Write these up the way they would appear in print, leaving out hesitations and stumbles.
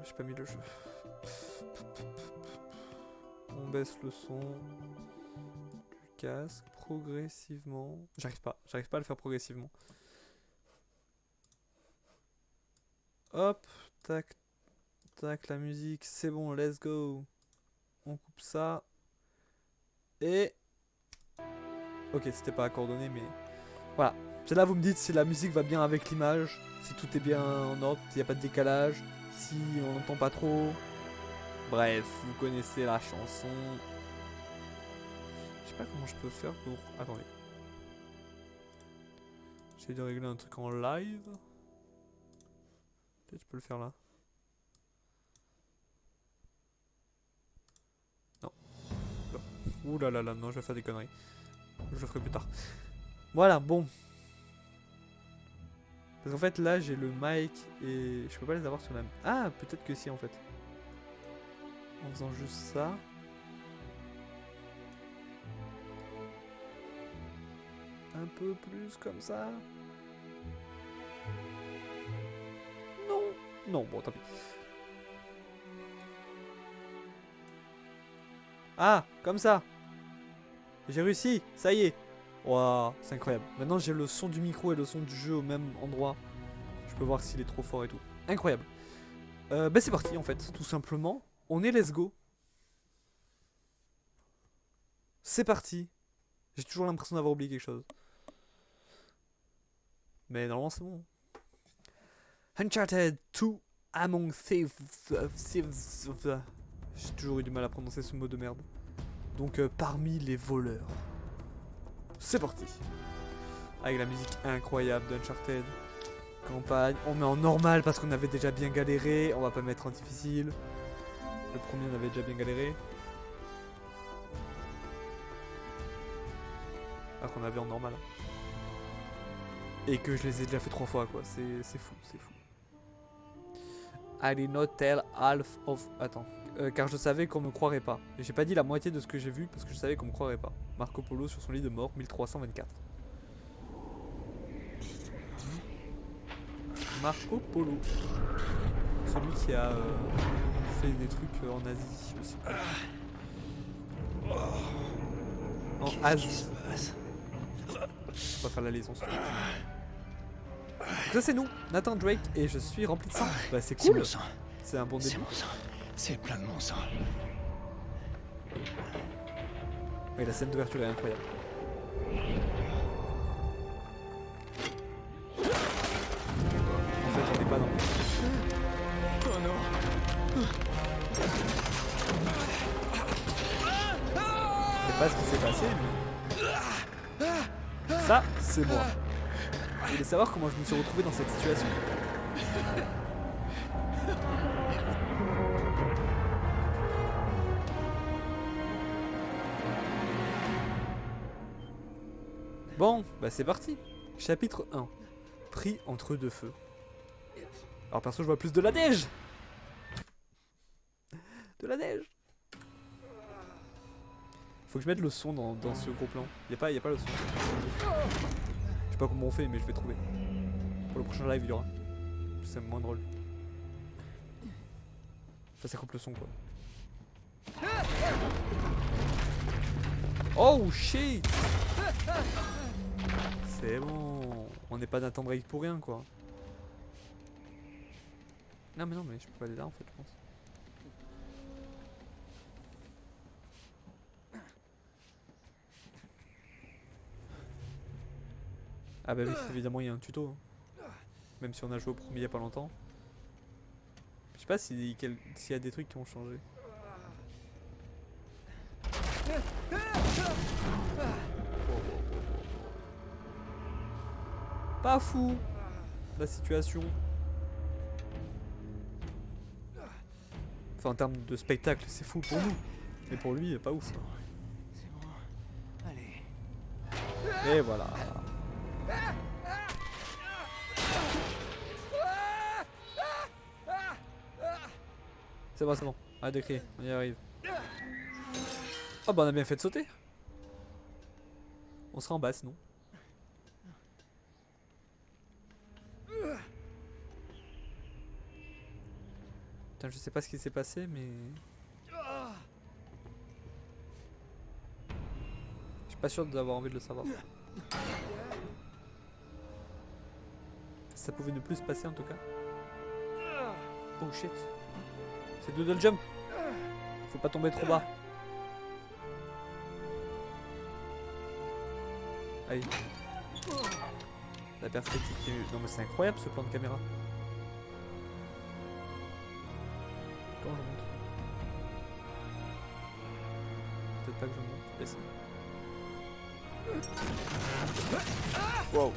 J'ai pas mis le jeu. On baisse le son du casque progressivement. J'arrive pas à le faire progressivement. Hop, tac, tac, la musique, c'est bon, let's go. On coupe ça. Et... Ok, c'était pas coordonné, mais... Voilà. C'est là vous me dites si la musique va bien avec l'image, si tout est bien en ordre, s'il n'y a pas de décalage, si on n'entend pas trop. Bref, vous connaissez la chanson. Je sais pas comment je peux faire pour... Attendez. J'essaie de régler un truc en live. Peut-être que je peux le faire là. Non. Ouh là là là, non, je vais faire des conneries. Je le ferai plus tard. Voilà, bon. Parce qu'en fait là j'ai le mic et je peux pas les avoir sur la... Ah, peut-être que si en fait. En faisant juste ça. Un peu plus comme ça. Non. Non, bon, tant pis. Ah, comme ça. J'ai réussi, ça y est. Waouh, c'est incroyable. Maintenant j'ai le son du micro et le son du jeu au même endroit. Je peux voir s'il est trop fort et tout. Incroyable. Bah c'est parti en fait, tout simplement. On est let's go. C'est parti. J'ai toujours l'impression d'avoir oublié quelque chose. Mais normalement c'est bon. Uncharted 2 Among Thieves. J'ai toujours eu du mal à prononcer ce mot de merde. Donc parmi les voleurs. C'est parti. Avec la musique incroyable d'Uncharted. Campagne. On met en normal parce qu'on avait déjà bien galéré. On va pas mettre en difficile. Le premier on avait déjà bien galéré. Alors qu'on avait en normal. Et que je les ai déjà fait 3 fois quoi. C'est fou, c'est fou. I did not tell half of... Attends. Car je savais qu'on me croirait pas. Et j'ai pas dit la moitié de ce que j'ai vu parce que je savais qu'on me croirait pas. Marco Polo sur son lit de mort, 1324. Marco Polo. Celui qui a fait des trucs en Asie aussi. En Asie. On va faire la liaison sur. Ça c'est nous, Nathan Drake, et je suis rempli de sang. Bah c'est cool. C'est un bon début. C'est mon sang. C'est plein de mon sang. Oui, la scène d'ouverture est incroyable. En fait, on n'est pas dans. Oh non. Je sais pas ce qui s'est passé, mais... Ça, c'est moi. Vous voulez savoir comment je me suis retrouvé dans cette situation? Bon, bah c'est parti. Chapitre 1. Pris entre deux feux. Alors perso, je vois plus de la neige. De la neige. Faut que je mette le son dans ce gros plan. Y a pas le son. Je sais pas comment on fait, mais je vais trouver. Pour le prochain live, il y aura. C'est moins drôle. Ça coupe le son, quoi. Oh shit! C'est bon. On n'est pas Nathan Drake pour rien, quoi. Non, mais je peux pas aller là, en fait, je pense. Ah bah oui, évidemment, il y a un tuto. Hein. Même si on a joué au premier il y a pas longtemps. Je sais pas s'il y a des trucs qui ont changé. Pas fou la situation. Enfin en termes de spectacle c'est fou pour nous. Mais pour lui pas ouf. C'est bon. Allez. Et voilà. C'est bon. Arrête de crier, on y arrive. Oh bah on a bien fait de sauter. On sera en bas sinon. Putain, je sais pas ce qui s'est passé, mais... Je suis pas sûr d'avoir envie de le savoir. Ça pouvait ne plus se passer en tout cas. Oh shit. C'est doodle jump. Faut pas tomber trop bas. Allez. La perspective qui est... Non mais c'est incroyable ce plan de caméra. Comment je monte? Peut-être pas que je monte, baisse. Wow.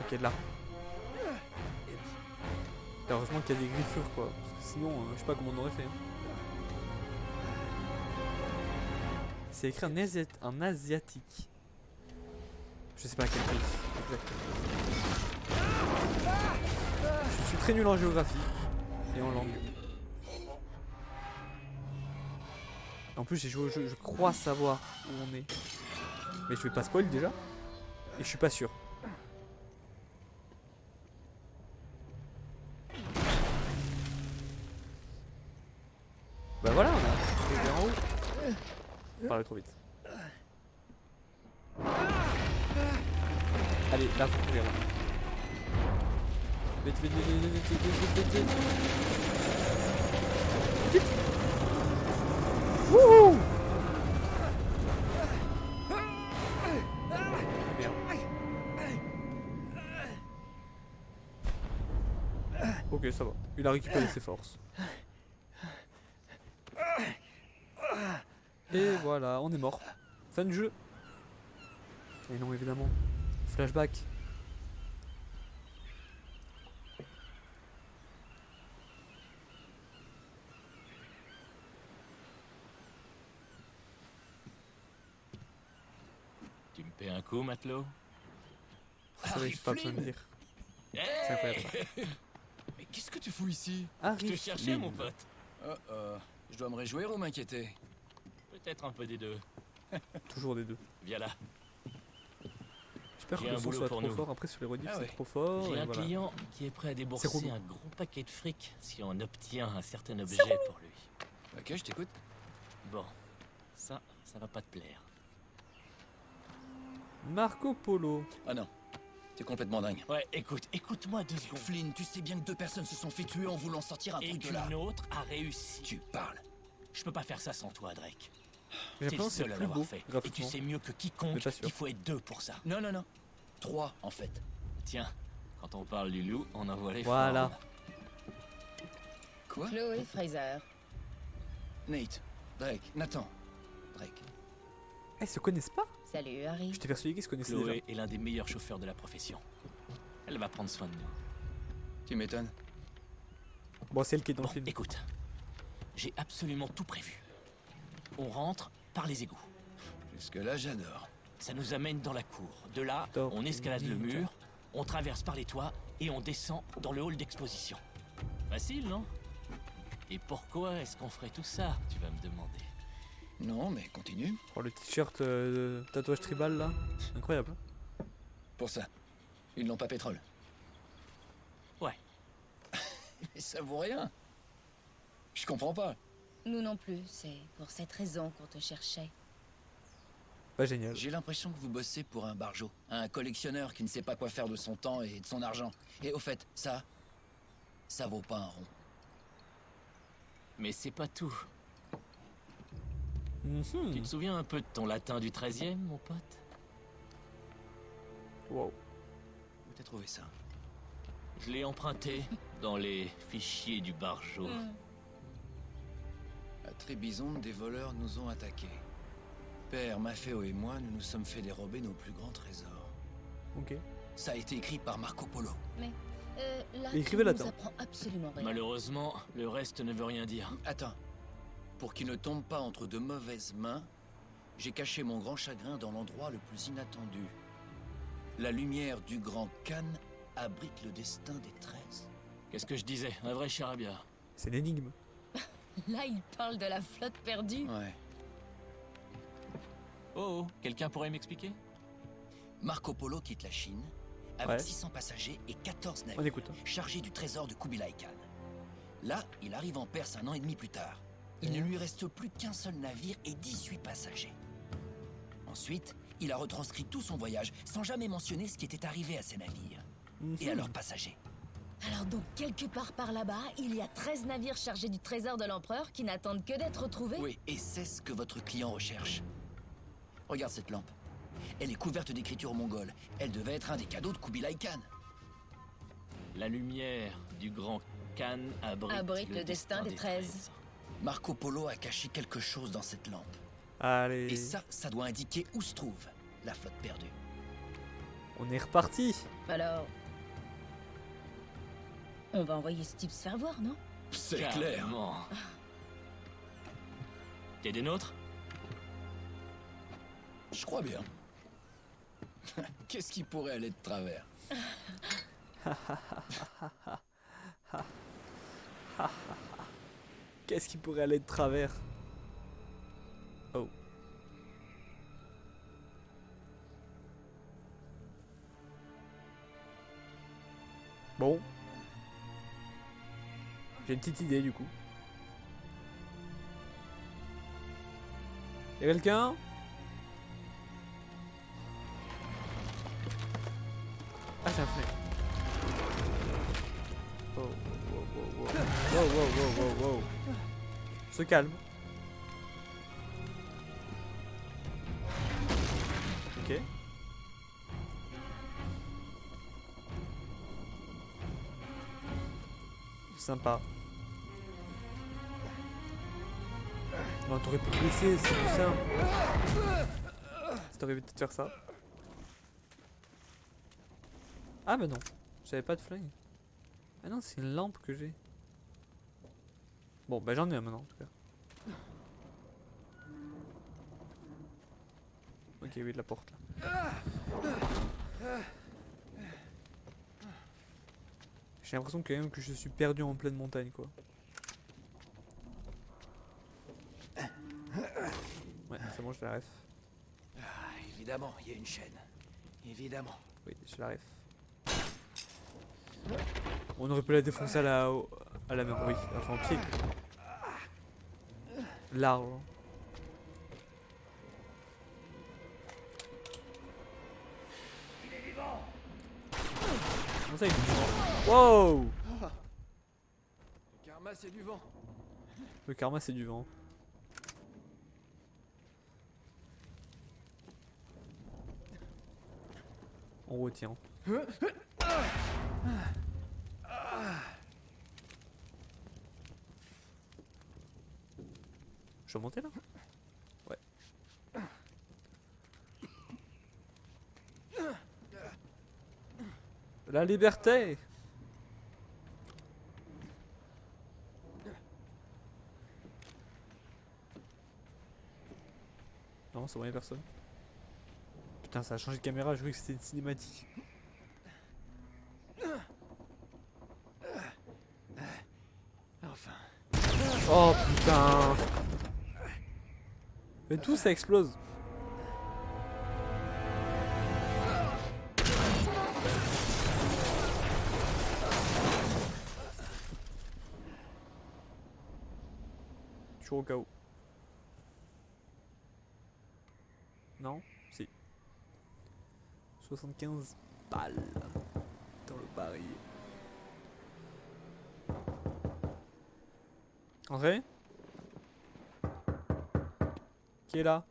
Ok, de là. Heureusement qu'il y a des griffures quoi, parce que sinon je sais pas comment on aurait fait. Hein. C'est écrit en asiatique. Je sais pas à quel pays exactement. Je suis très nul en géographie et en langue. En plus j'ai joué au jeu, je crois savoir où on est. Mais je vais pas spoil déjà. Et je suis pas sûr. Bah voilà, on a arrivé en haut. On parlait trop vite. Allez, là faut courir. Vite, vite, vite, vite, vite, vite, vite, vite. Vite. Wouhou. Bien. Ok, ça va. Il a récupéré ses forces. Et voilà, on est mort. Fin du jeu. Et non, évidemment. Flashback. Tu me paies un coup, matelot? C'est vrai que j'ai pas besoin de dire. C'est incroyable ça. Mais qu'est-ce que tu fous ici? Harry Je te cherchais, Flynn. mon pote. Je dois me réjouir ou m'inquiéter? Peut-être un peu des deux. Toujours des deux. Viens là. J'espère que J'ai le un son boulot soit pour trop nous. fort. Après sur les rediffs Ah c'est ouais. trop fort. J'ai Et un voilà. client qui est prêt à C'est débourser relou. un gros paquet de fric si on obtient un certain objet pour lui. Ok, je t'écoute. Bon, ça va pas te plaire. Marco Polo. Ah non, t'es complètement dingue. Ouais, écoute-moi 2 secondes. Flynn, tu sais bien que 2 personnes se sont fait tuer en voulant sortir un Et truc de là. qu'une autre a réussi. Tu parles. Je peux pas faire ça sans toi, Drake. J'ai T'es l'impression le que c'est seul à plus l'avoir beau fait. Et tu graphiquement. sais mieux que Mais quiconque pas sûr. qu'il faut être 2 pour ça. Non, non, non. 3 en fait. Tiens, quand on parle du loup, on en voit les Voilà. formes. Quoi? Chloé Fraser. Nate, Drake, Nathan. Drake. Eh, ils se connaissent pas? Salut Harry. J'étais persuadé qu'ils se connaissaient Chloé déjà. est l'un des meilleurs chauffeurs de la profession. Elle va prendre soin de nous. Tu m'étonnes. Bon, c'est elle qui est dans Bon, le film. écoute, j'ai absolument tout prévu. On rentre par les égouts. Jusque-là, j'adore. Ça nous amène dans la cour. De là, Top on escalade le ninja. mur, on traverse par les toits et on descend dans le hall d'exposition. Facile, non? Et pourquoi est-ce qu'on ferait tout ça, tu vas me demander? Non, mais continue. Oh, le t-shirt tatouage tribal là. Incroyable. hein. Pour ça. Une lampe à pétrole. Ouais. Mais ça vaut rien. Je comprends pas. Nous non plus, c'est pour cette raison qu'on te cherchait. Pas génial. J'ai l'impression que vous bossez pour un barjot. Un collectionneur qui ne sait pas quoi faire de son temps et de son argent. Et au fait, ça vaut pas un rond. Mais c'est pas tout. Mhm. Tu te souviens un peu de ton latin du 13e, mon pote? Wow. Où t'as trouvé ça? Je l'ai emprunté dans les fichiers du barjot. À Trébizonde, des voleurs nous ont attaqués. Père, Maffeo et moi, nous nous sommes fait dérober nos plus grands trésors. Ok. Ça a été écrit par Marco Polo. Là, Et écrivez tu latin. nous apprends absolument rien. Malheureusement, le reste ne veut rien dire. Attends. Pour qu'il ne tombe pas entre de mauvaises mains, j'ai caché mon grand chagrin dans l'endroit le plus inattendu. La lumière du grand Khan abrite le destin des 13. Qu'est-ce que je disais? Un vrai charabia. C'est une énigme. Là, il parle de la flotte perdue. Ouais. Oh, quelqu'un pourrait m'expliquer? Marco Polo quitte la Chine avec Ouais. 600 passagers et 14 On navires écoute. chargés du trésor de Kubilai Khan. Là, il arrive en Perse 1 an et demi plus tard. Il ne lui reste plus qu'un seul navire et 18 passagers. Ensuite, il a retranscrit tout son voyage sans jamais mentionner ce qui était arrivé à ses navires et à leurs passagers. Alors donc, quelque part par là-bas, il y a 13 navires chargés du trésor de l'empereur qui n'attendent que d'être retrouvés? Oui, et c'est ce que votre client recherche. Regarde cette lampe. Elle est couverte d'écritures mongoles. Elle devait être un des cadeaux de Kubilai Khan. La lumière du grand Khan abrite le destin des 13. Marco Polo a caché quelque chose dans cette lampe. Allez, Et ça doit indiquer où se trouve la flotte perdue. on est reparti. Alors... On va envoyer ce type se faire voir, non? C'est Carrément. T'es des nôtres? Je crois bien. Qu'est-ce qui pourrait aller de travers? Qu'est-ce qui pourrait aller de travers? Oh. Bon. J'ai une petite idée du coup. Y'a quelqu'un? Ah, j'ai un flingue. Oh, wow, wow, wow. Wow, wow, wow, wow, wow. Se calme. Ok. Sympa. Non, t'aurais pu te laisser, c'est plus simple. Si t'aurais peut-être faire ça. Ah bah non, j'avais pas de flingue. Ah non, c'est une lampe que j'ai. Bon, bah j'en ai un maintenant en tout cas. Ok, oui, de la porte là. J'ai l'impression quand même que je suis perdu en pleine montagne quoi. Ouais, c'est bon, je la ref. Évidemment, il y a une chaîne. Évidemment. Oui, je la ref. On aurait pu la défoncer à la main, oui, enfin au pied. Large. Comment ça, il est vivant? Wow! Le karma, c'est du vent. Le karma, c'est du vent. On retient. Je vais monter là? Ouais. La liberté! Non, c'est bon, y'a personne. Putain, ça a changé de caméra, je croyais que c'était une cinématique. Enfin. Oh putain! Mais tout ça explose! Toujours au cas où. Non? Si. 75 balles dans le baril. Entrez? Qui est là?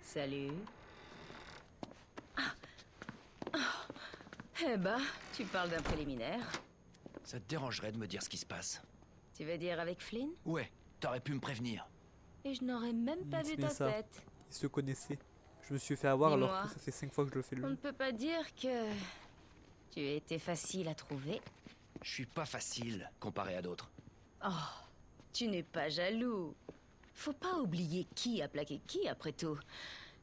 Salut. Eh ben, tu parles d'un préliminaire. Ça te dérangerait de me dire ce qui se passe? Tu veux dire avec Flynn? Ouais, t'aurais pu me prévenir. Et je n'aurais même pas C'est vu bien ta ça. tête. Ils se connaissaient. Je me suis fait avoir alors Dis-moi. que ça fait 5 fois que je le fais On ne lui. peut pas dire que tu as été facile à trouver. Je suis pas facile comparé à d'autres. Oh, tu n'es pas jaloux. Faut pas oublier qui a plaqué qui après tout.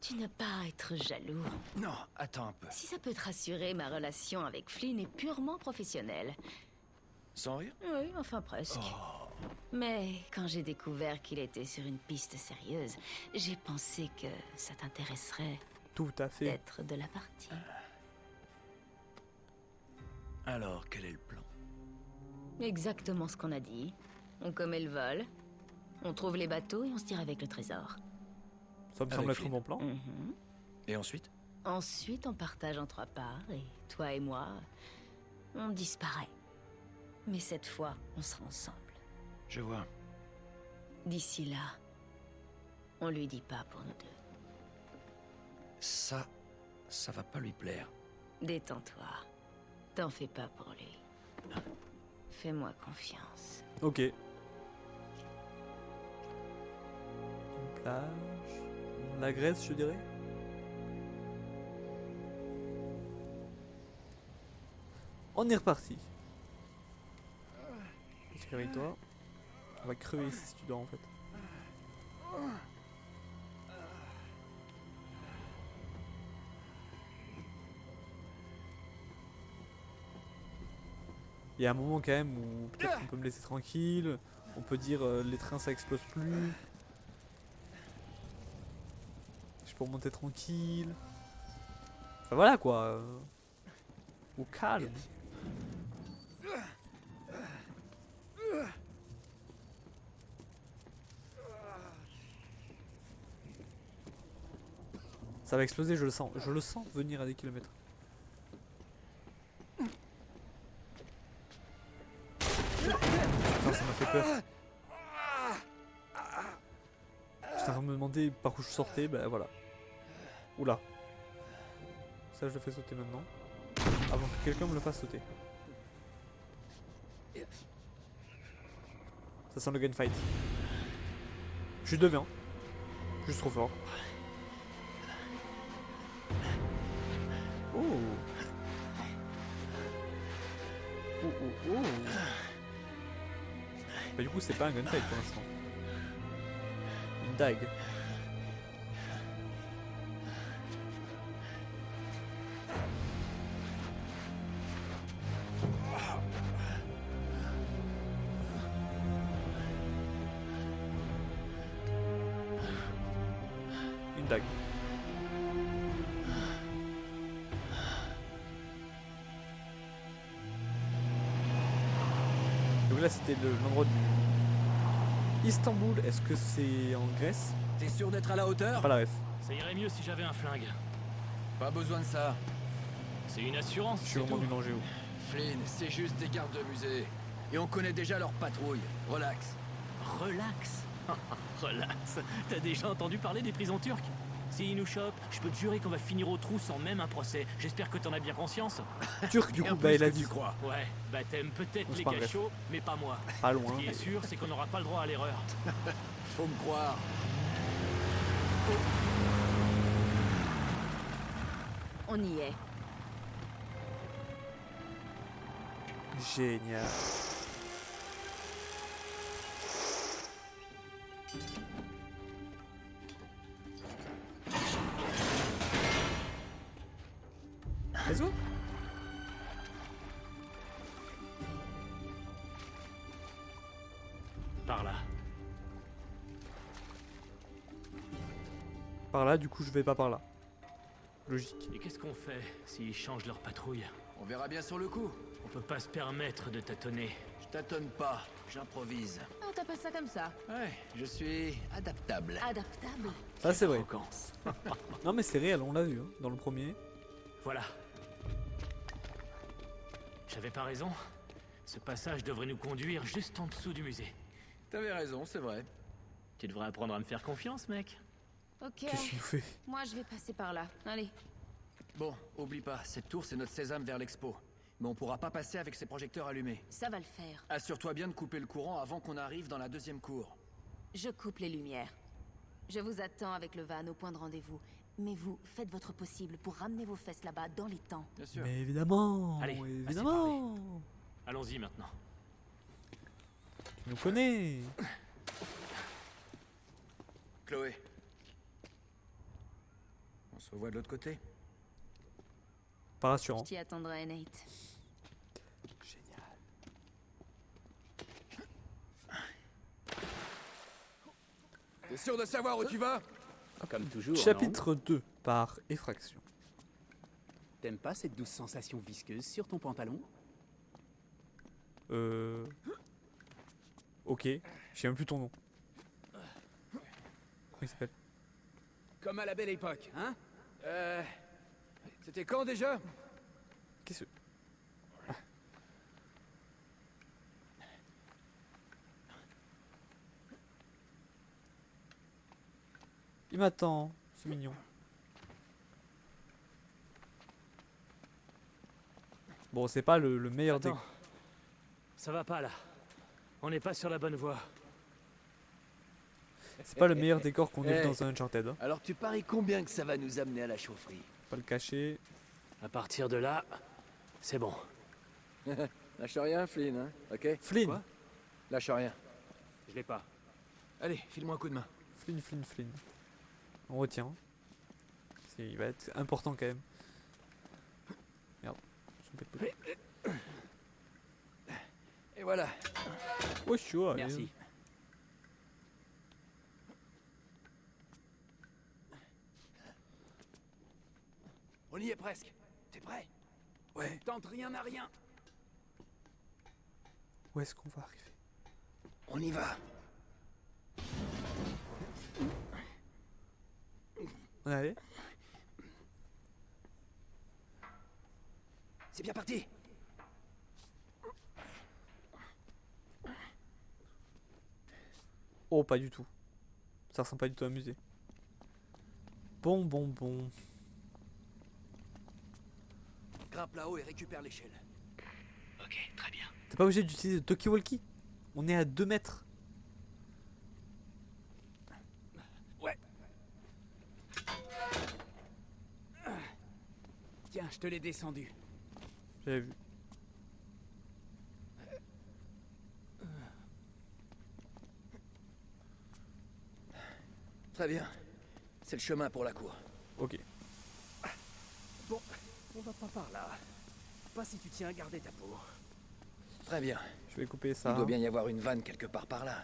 Tu n'as pas à être jaloux. Non, attends un peu. Si ça peut te rassurer, ma relation avec Flynn est purement professionnelle. Sans rire? Oui, enfin presque. Mais quand j'ai découvert qu'il était sur une piste sérieuse, j'ai pensé que ça t'intéresserait. Tout à fait. d'être de la partie. Alors, quel est le plan? Exactement ce qu'on a dit. On commet le vol, on trouve les bateaux et on se tire avec le trésor. Ça me Avec semble être un Flynn. bon plan. Mhm. Et ensuite? Ensuite, on partage en 3 parts et toi et moi, on disparaît. Mais cette fois, on sera ensemble. Je vois. D'ici là, on lui dit pas pour nous deux. Ça va pas lui plaire. Détends-toi. T'en fais pas pour lui. Fais-moi confiance. Ok. Une plage. La Grèce, je dirais. On est reparti. Réveille-toi. On va crever ici si tu dors en fait. Il y a un moment quand même où peut-être on peut me laisser tranquille. On peut dire les trains ça explose plus. Je peux remonter tranquille. Enfin voilà quoi. Au calme. Ça va exploser, je le sens. Je le sens venir à des kilomètres. Putain, ça m'a fait peur. J'étais en train de me demander par où je sortais, ben voilà. Oula. Ça, je le fais sauter maintenant. Avant que quelqu'un me le fasse sauter. Ça sent le gunfight. Je suis devant. Juste trop fort. Oh. Oh oh oh. Bah du coup c'est pas un gunfight pour l'instant. Une dague. Une dague. Donc là c'était l'endroit du Istanbul. Est-ce que c'est en Grèce? T'es sûr d'être à la hauteur? Pas la ref. Ça irait mieux si j'avais un flingue. Pas besoin de ça. C'est une assurance, Je suis c'est vraiment tout. nul en géo. Flynn, c'est juste des gardes de musée. Et on connaît déjà leur patrouille. Relax. Relax. Relax. T'as déjà entendu parler des prisons turques? S'ils nous chopent, je peux te jurer qu'on va finir au trou sans même un procès. J'espère que t'en as bien conscience. Turc du Bien coup, plus bah il a que dit tu crois. Ouais, bah t'aimes peut-être On se les parle, bref. cachots, mais pas moi. pas loin. Ce qui est sûr, c'est qu'on n'aura pas le droit à l'erreur. Faut me croire. On y est. Génial. Let's go. Par là. Par là, du coup, je vais pas par là. Logique. Et qu'est-ce qu'on fait s'ils changent leur patrouille? On verra bien sur le coup. On peut pas se permettre de tâtonner. Je tâtonne pas, j'improvise. Ah, t'appelles ça comme ça? Ouais, je suis adaptable. Adaptable? Ça, c'est vrai. Arrogance. Non, mais c'est réel, on l'a vu hein, dans le premier. Voilà. J'avais pas raison. Ce passage devrait nous conduire juste en dessous du musée. T'avais raison, c'est vrai. Tu devrais apprendre à me faire confiance, mec. Ok, Qu'est-ce qu'il nous fait? moi je vais passer par là. Allez. Bon, oublie pas, cette tour c'est notre sésame vers l'expo. Mais on pourra pas passer avec ces projecteurs allumés. Ça va le faire. Assure-toi bien de couper le courant avant qu'on arrive dans la deuxième cour. Je coupe les lumières. Je vous attends avec le van au point de rendez-vous. Mais vous, faites votre possible pour ramener vos fesses là-bas dans les temps. Bien sûr. Mais évidemment. Allez, évidemment. Allons-y maintenant. Tu nous connais. Chloé. On se revoit de l'autre côté. Pas Je rassurant. t'y attendrai, Nate. Génial. T'es sûr de savoir où tu vas? Comme toujours. Chapitre 2. par effraction. T'aimes pas cette douce sensation visqueuse sur ton pantalon? Ok, je sais même plus ton nom. Comment il s'appelle? Comme à la belle époque, hein? C'était quand déjà? Qu'est-ce que... Il m'attend, c'est mignon. Bon, c'est pas le meilleur des... Attends. Ça va pas là. On n'est pas sur la bonne voie. C'est pas le meilleur décor qu'on ait vu dans un Uncharted. Hein. Alors tu paries combien que ça va nous amener à la chaufferie? Pas le cacher. À partir de là, c'est bon. Lâche rien, Flynn, hein, ok? Flynn. Quoi? Lâche rien. Je l'ai pas. Allez, file-moi un coup de main. Flynn. On retient. Hein. Il va être important quand même. Merde. Je me pète le- Et voilà. Oh, chaud, allez. Merci. On y est presque. T'es prêt? Ouais. Tente rien à rien. Où est-ce qu'on va arriver? On y va. On est allé? C'est bien parti. Oh, pas du tout. Ça ressemble pas du tout à un musée. Bon. Grimpe là-haut et récupère l'échelle. Ok, très bien. T'es pas obligé d'utiliser le Talkie-Walkie. On est à 2 mètres. Ouais. Tiens, je te l'ai descendu. J'avais vu. Très bien. C'est le chemin pour la cour. Ok. Bon, on va pas par là. Pas si tu tiens à garder ta peau. Très bien. Je vais couper Il ça. doit bien y avoir une vanne quelque part par là.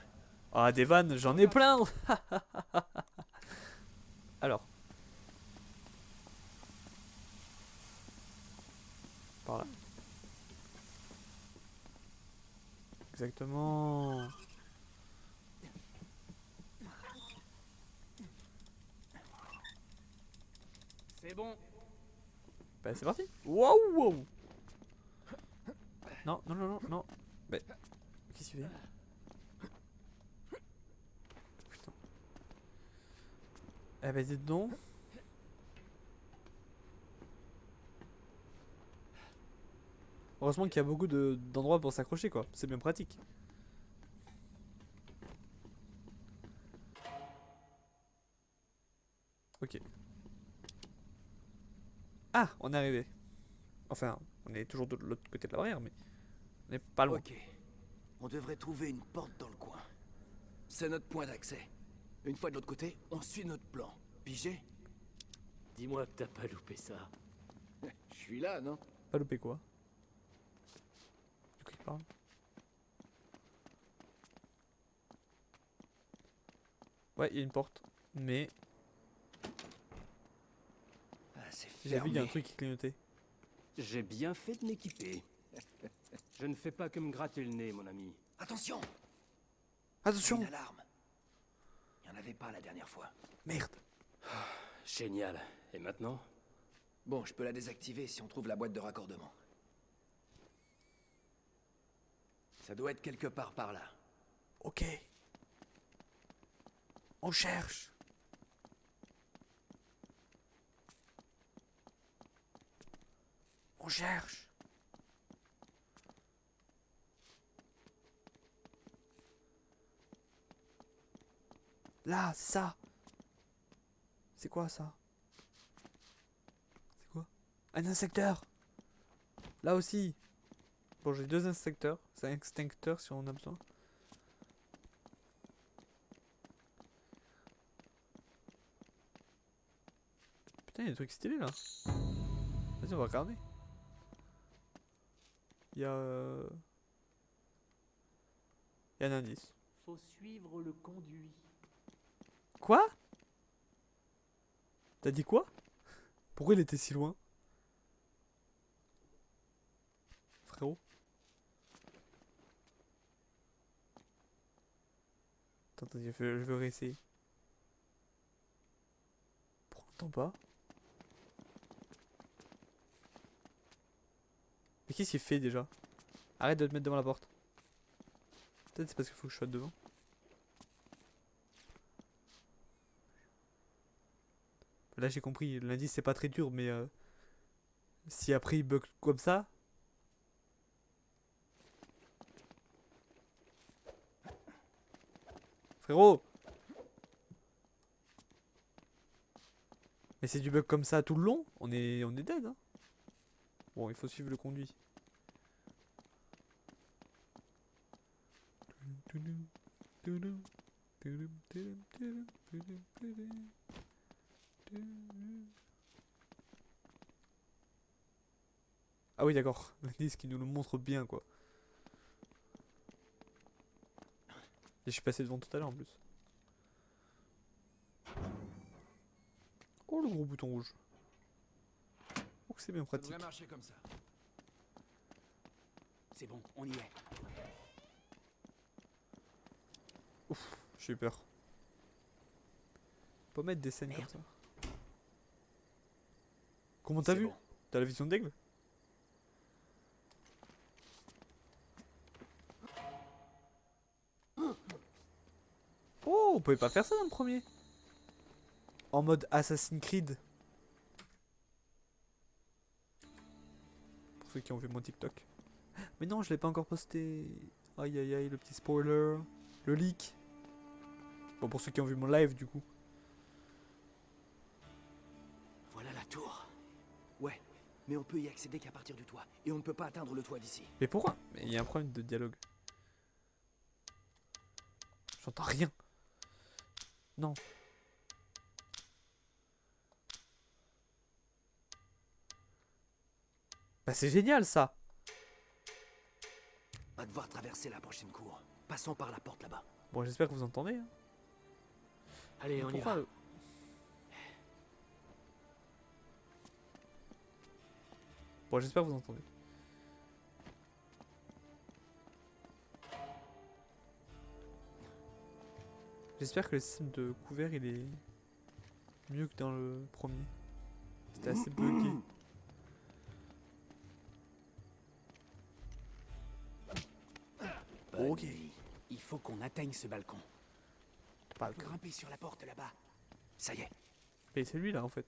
Ah, des vannes, j'en ai plein. Alors. Par là. Exactement. C'est bon. Bah c'est parti. Waouh. Non. Bah, qu'est-ce qu'il fait? Putain. Eh bah dites donc. Heureusement qu'il y a beaucoup d'endroits pour s'accrocher quoi. C'est bien pratique. Ok. Ah, on est arrivé. Enfin, on est toujours de l'autre côté de la barrière, mais on n'est pas loin. Ok. On devrait trouver une porte dans le coin. C'est notre point d'accès. Une fois de l'autre côté, on suit notre plan. Pigé? Dis-moi que t'as pas loupé ça. Je suis là, non? Pas loupé quoi? Du coup, il parle. Ouais, il y a une porte, mais Ah, c'est j'ai vu il y a un fermé. truc qui clignotait. J'ai bien fait de m'équiper. Je ne fais pas que me gratter le nez, mon ami. Attention! Attention! Une alarme. Il n'y en avait pas la dernière fois. Merde! Génial. Et maintenant? Bon, je peux la désactiver si on trouve la boîte de raccordement. Ça doit être quelque part par là. Ok. On cherche. On cherche. Là, c'est ça. C'est quoi ça? C'est quoi? Un inspecteur. Là aussi. Bon, j'ai 2 inspecteurs. C'est un extincteur si on a besoin. Putain, il y a des trucs stylés là. Vas-y, on va regarder. Il y a... Il y a un indice. Faut suivre le conduit. Quoi? T'as dit quoi? Pourquoi il était si loin? Frérot? Attends, je veux réessayer. Pourquoi on l'entend pas? Mais qu'est-ce qu'il fait déjà? Arrête de te mettre devant la porte. Peut-être c'est parce qu'il faut que je sois devant. Là j'ai compris, l'indice c'est pas très dur, mais si après il bug comme ça. Frérot! Mais c'est du bug comme ça tout le long, on est dead hein. Bon, il faut suivre le conduit. Ah oui d'accord, l'indice qui nous le montre bien quoi. Et je suis passé devant tout à l'heure en plus. Oh le gros bouton rouge. Oh que c'est bien Ça pratique. devrait marcher comme ça. C'est bon, on y est. J'ai eu peur. Pas mettre des scènes comme ça. Comment t'as C'est vu? bon. T'as la vision d'aigle? Oh, on pouvait pas faire ça dans le premier. En mode Assassin's Creed. Pour ceux qui ont vu mon TikTok. Mais non, je l'ai pas encore posté. Aïe aïe aïe, le petit spoiler. Le leak. Bon, pour ceux qui ont vu mon live du coup. Voilà la tour. Ouais, mais on peut y accéder qu'à partir du toit. Et on ne peut pas atteindre le toit d'ici. Mais pourquoi? Mais il y a un problème de dialogue. J'entends rien. Non. Bah c'est génial ça. On va devoir traverser la prochaine cour. Passons par la porte là-bas. Bon, j'espère que vous entendez. Hein. Allez, on y Pourquoi, va. Bon, j'espère que vous entendez. J'espère que le système de couvert il est mieux que dans le premier. C'était assez bugué. Ok. Il faut qu'on atteigne ce balcon. Pas le Grimper sur la porte là-bas. Ça y est. Mais c'est lui là en fait.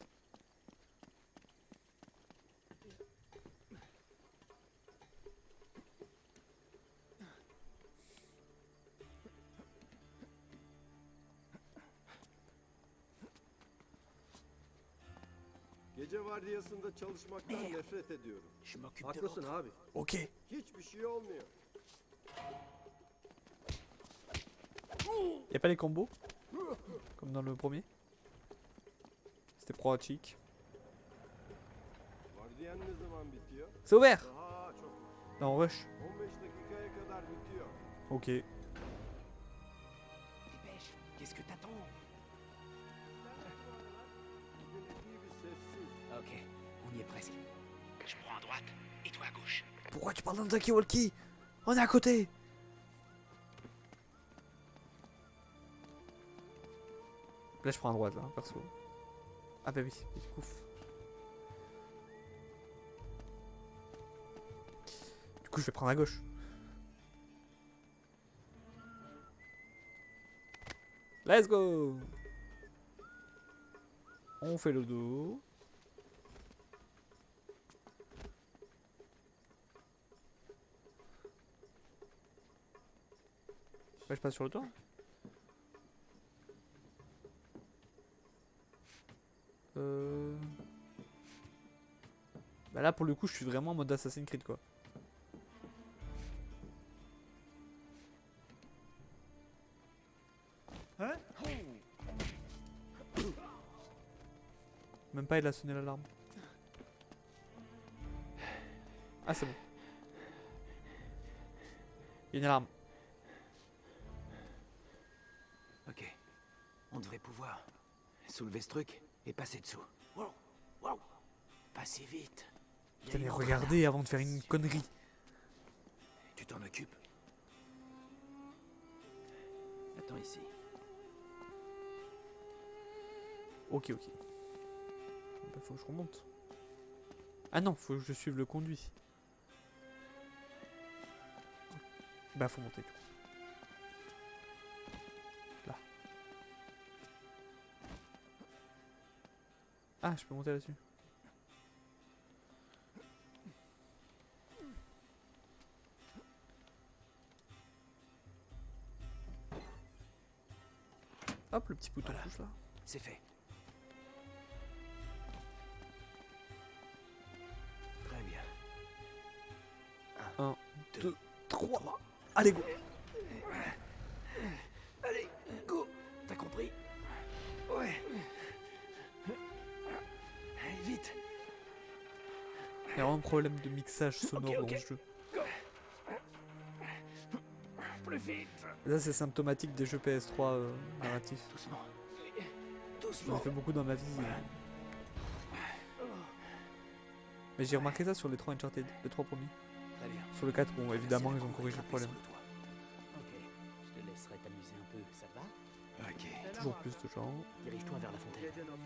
Gece vardiyasında çalışmaktan nefret ediyorum. Je m'occupe de Haklısın l'autre. abi. Ok. Hiçbir şey olmuyor. Y'a pas les combos comme dans le premier. C'était pro chic. Vardiyan ne zaman bitiyor? C'est ouvert. Daha çok. Là on rush. 15 dakikaya kadar bitiyor. Ok. Dépêche. Qu'est-ce que t'attends? Bugün epey bir sessiz. Ok, on y est presque. Je prends à droite et toi à gauche. Pourquoi tu parles dans un walkie? On est à côté. Là je prends à droite là, perso. Ah bah oui, du coup. Du coup je vais prendre à gauche. Let's go. On fait le dos. Ouais, je passe sur le toit. Bah là pour le coup je suis vraiment en mode Assassin's Creed quoi. Même pas il a sonné l'alarme. Ah c'est bon. Il y a une alarme. Ok. On devrait pouvoir soulever ce truc et passer dessous. Wow, wow. pas si vite. Il y a Putain, mais une autre regardez alarme. avant de faire une connerie. Tu t'en occupes? Attends ici. Ok, ok. Bah, faut que je remonte. Ah non, faut que je suive le conduit. Bah, faut monter. Du coup. Là. Ah, je peux monter là-dessus. Hop, le petit bouton Voilà. rouge là. C'est fait. Très bien. 1, Deux, 2, 3. Allez, go. Allez, go. T'as compris? Ouais. Allez, vite. Il y a vraiment un problème de mixage sonore Ok, ok. dans ce jeu. Plus vite. Et ça, c'est symptomatique des jeux PS3 narratifs. Doucement. J'en Doucement. ai fait beaucoup dans ma vie. Mais j'ai remarqué ça sur les 3 Uncharted, les 3 premiers. Très bien. Sur le 4, bon, évidemment, ils ont corrigé le problème. Ok, je te laisserai t'amuser un peu, ça te va? Ok. Toujours plus de gens. Dirige-toi vers la fontaine. Gece nasıl?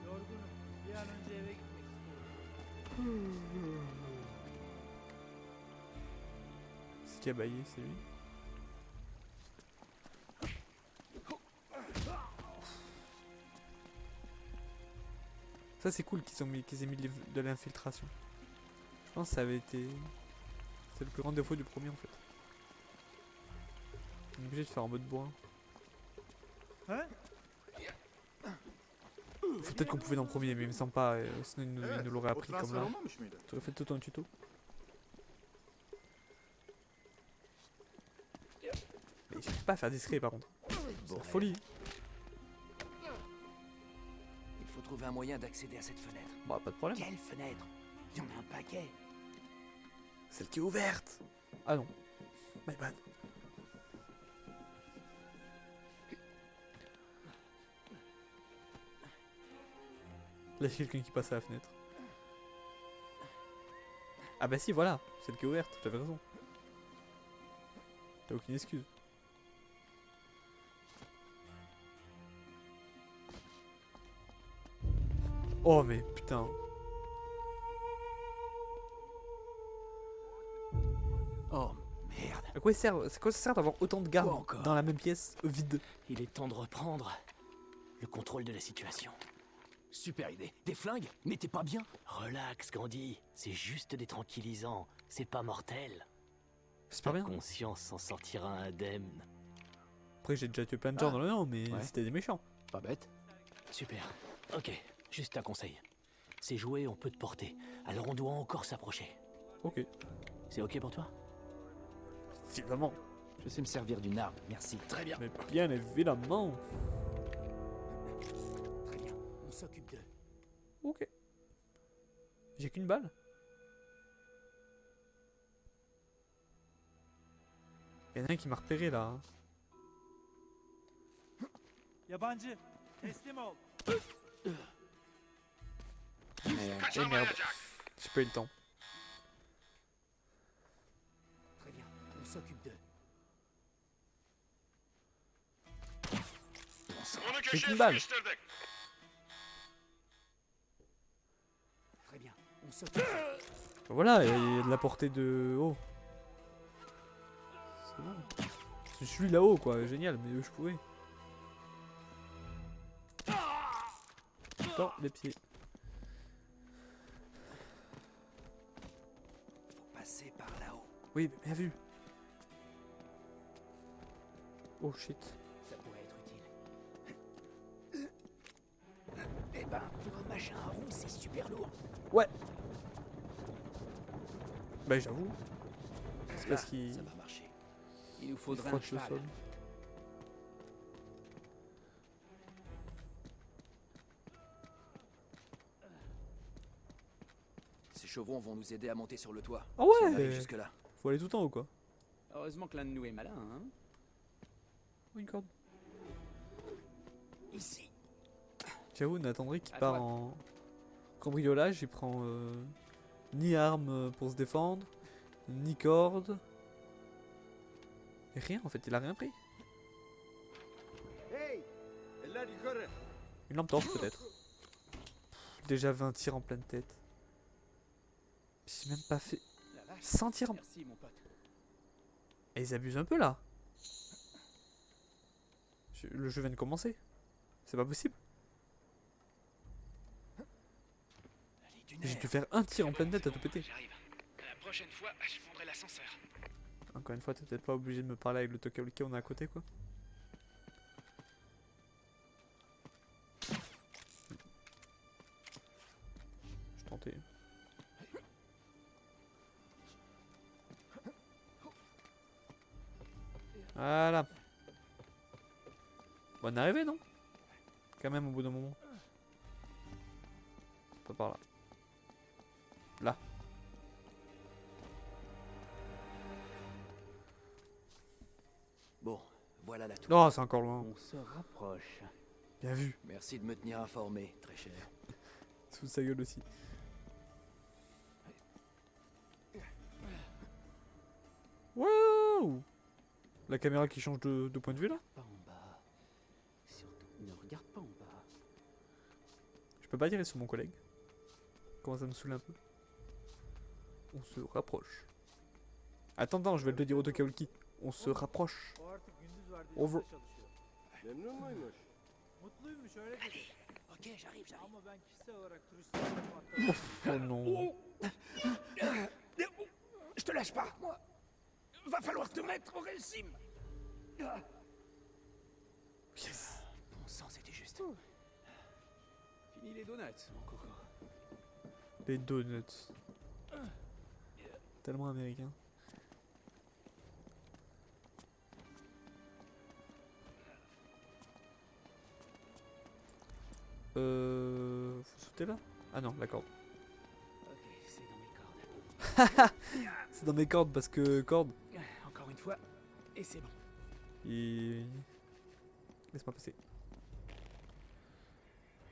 Yorgunum. Bir an önce eve gitmek istiyorum. C'est qui a baillé, c'est lui. Ça c'est cool qu'ils aient mis de l'infiltration. Je pense que ça avait été... C'est le plus grand défaut du premier en fait. On est obligé de faire en mode bois. Hein? Peut-être qu'on pouvait dans le premier mais il me semble pas, sinon il nous l'aurait O appris comme transfer là. olmamış mıydı? Tu aurais fait tout un tuto. Mais j'arrive pas à faire discret par contre. C'est la Bordel. folie. Il faut trouver un moyen d'accéder à cette fenêtre. Bah pas de problème. Quelle fenêtre? Il y en a un paquet. Celle qui est ouverte. Ah non. My bad. Là, il y a quelqu'un qui passe à la fenêtre. Ah bah si, voilà. Celle qui est ouverte, j'avais raison. T'as aucune excuse. Oh mais putain. Oh, merde. À quoi il sert, c'est quoi ça sert d'avoir autant de gardes Quoi encore dans la même pièce vide? Il est temps de reprendre le contrôle de la situation. Super idée. Des flingues? Mais t'es pas bien? Relax, Gandhi. C'est juste des tranquillisants. C'est pas mortel. J'espère bien. Conscience s'en sortira indemne. Après j'ai déjà tué plein de gens Ah. dans le nom, mais Ouais. c'était des méchants. Pas bête. Super. Ok, juste un conseil. Ces jouets, on peut te porter. Alors on doit encore s'approcher. Ok. C'est ok pour toi? Évidemment. Je sais me servir d'une arme, merci. Très bien. Mais bien évidemment. Très bien. On s'occupe d'eux. Ok. J'ai qu'une balle. Y'en a un qui m'a repéré là. Hein. Yabancı. Teslim ol. Eh merde. J'ai pas eu le temps. Très bien. On s'occupe d'eux. J'ai qu'une balle. Très bien. On s'occupe d'eux. Voilà, il y a de la portée de haut. C'est bon. Je suis là-haut quoi, génial, mais je pouvais. Dans les pieds. Faut passer par là-haut. Oui, mais bien vu. Oh shit. Ça pourrait être utile. Eh ben, pour un machin rond, c'est super lourd. Ouais. Bah j'avoue. C'est parce Là, qu'il ça va marcher. Il nous il faudrait un frotte le cheval. sol. Ces chevrons vont nous aider à monter sur le toit. Ah Si on arrive ouais. jusque-là. Faut aller tout en haut quoi. Heureusement que l'un de nous est malin, hein. Oh, une corde. Ici. J'avoue, on attendrait qu'il À part droite. en cambriolage, il prend ni arme pour se défendre, ni corde. Et rien en fait, il a rien pris. Une lampe torche peut-être. Déjà 20 tirs en pleine tête. J'ai même pas fait 100 tirs en... Merci, mon pote. Et ils abusent un peu là. Le jeu vient de commencer. C'est pas possible. J'ai dû faire un tir en pleine tête à tout péter. J'arrive. La prochaine fois, je prendrai l'ascenseur. Encore une fois, t'es peut-être pas obligé de me parler avec le Tokyo-Walkie, on est à côté quoi. Je tentais. Voilà. Bonne arrivée, non? Quand même, au bout d'un moment. Pas par là. Là. Bon, voilà la tour. Oh, c'est encore loin. On se rapproche. Bien vu. Merci de me tenir informé, très cher. Sous sa gueule aussi. Wow! La caméra qui change de point de vue là? Pas en bas. Surtout, ne regarde pas en bas. Je peux pas tirer sur mon collègue. Comment ça me saoule un peu. On se rapproche. Attends, je vais te le dire au Tokyo-Walkie. On se rapproche. O artık gündüz Over. vardiyasında çalışıyor. Mutluymuş öyle dedi. Ok, j'arrive. Ama ben kişisel olarak turistlerle muhatap Oh non. Je te lâche pas, moi. Va falloir te mettre au régime. Yes. Bon sang, c'était juste. Fini les donuts, mon coco. Les donuts. Tellement américain. Faut sauter là? Ah non, la corde. Ok, c'est dans mes cordes. C'est dans mes cordes parce que corde. Encore une fois, et c'est bon. Et... Laisse-moi passer.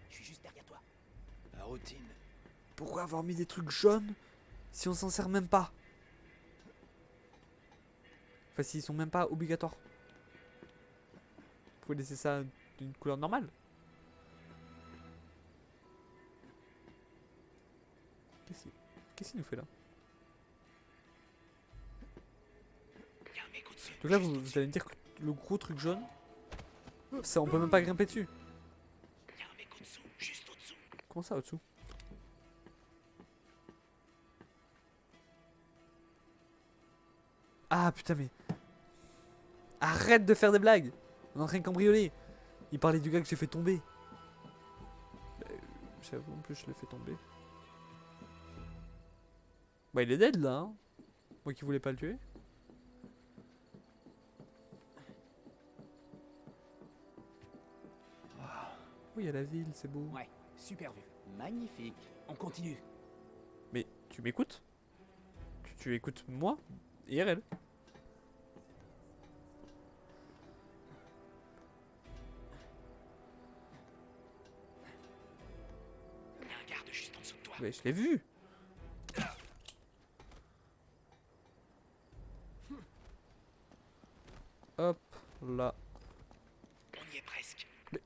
Je suis juste derrière toi. La routine. Pourquoi avoir mis des trucs jaunes si on s'en sert même pas? Enfin, s'ils sont même pas obligatoires. Faut laisser ça d'une couleur normale. Qu'est-ce qu'il nous fait là? Y a un mec au-dessus. Donc là, vous allez me dire que le gros truc jaune, ça on peut même pas grimper dessus. Y a un mec au-dessous, juste au-dessous. Comment ça au-dessous? Ah putain mais... Arrête de faire des blagues! On est en train de cambrioler! Il parlait du gars que j'ai fait tomber. J'avoue, en plus je l'ai fait tomber. Bah il est dead là hein. Moi qui voulais pas le tuer. Oui, il y a la ville, c'est beau. Ouais, super vue. Magnifique. On continue. Mais tu m'écoutes? Tu écoutes moi? IRL. Y a un garde juste en dessous de toi. Mais je l'ai vu. Hop, là. On y est presque. Ouais,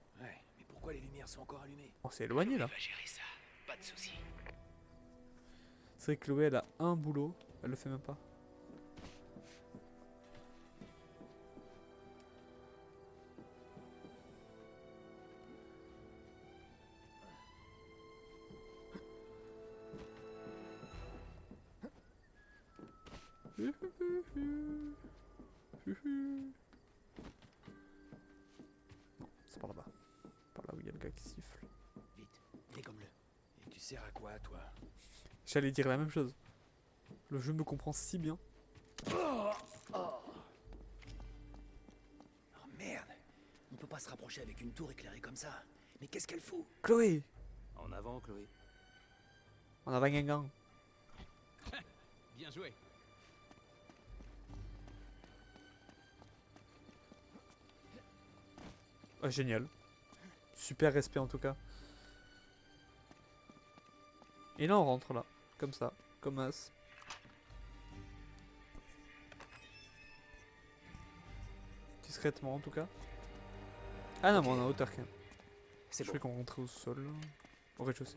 mais pourquoi les lumières sont encore allumées? On s'est éloigné là. On va gérer ça. Pas de soucis. C'est vrai que Chloé elle a un boulot, elle le fait même pas. Non, c'est par là-bas. Par là où il y a le gars qui siffle. Vite, dégomme-le. Et tu sers à quoi, toi? J'allais dire la même chose. Le jeu me comprend si bien. Oh merde! On peut pas se rapprocher avec une tour éclairée comme ça. Mais qu'est-ce qu'elle fout? Chloé! En avant, Chloé. On a Vangangang. Bien joué. Ah, génial. Super respect en tout cas. Et là on rentre là, comme ça, comme as. Discrètement en tout cas. Ah non, mais on est en hauteur quand même. C'est Je bon. croyais qu'on rentrait au sol, là. Au rez-de-chaussée.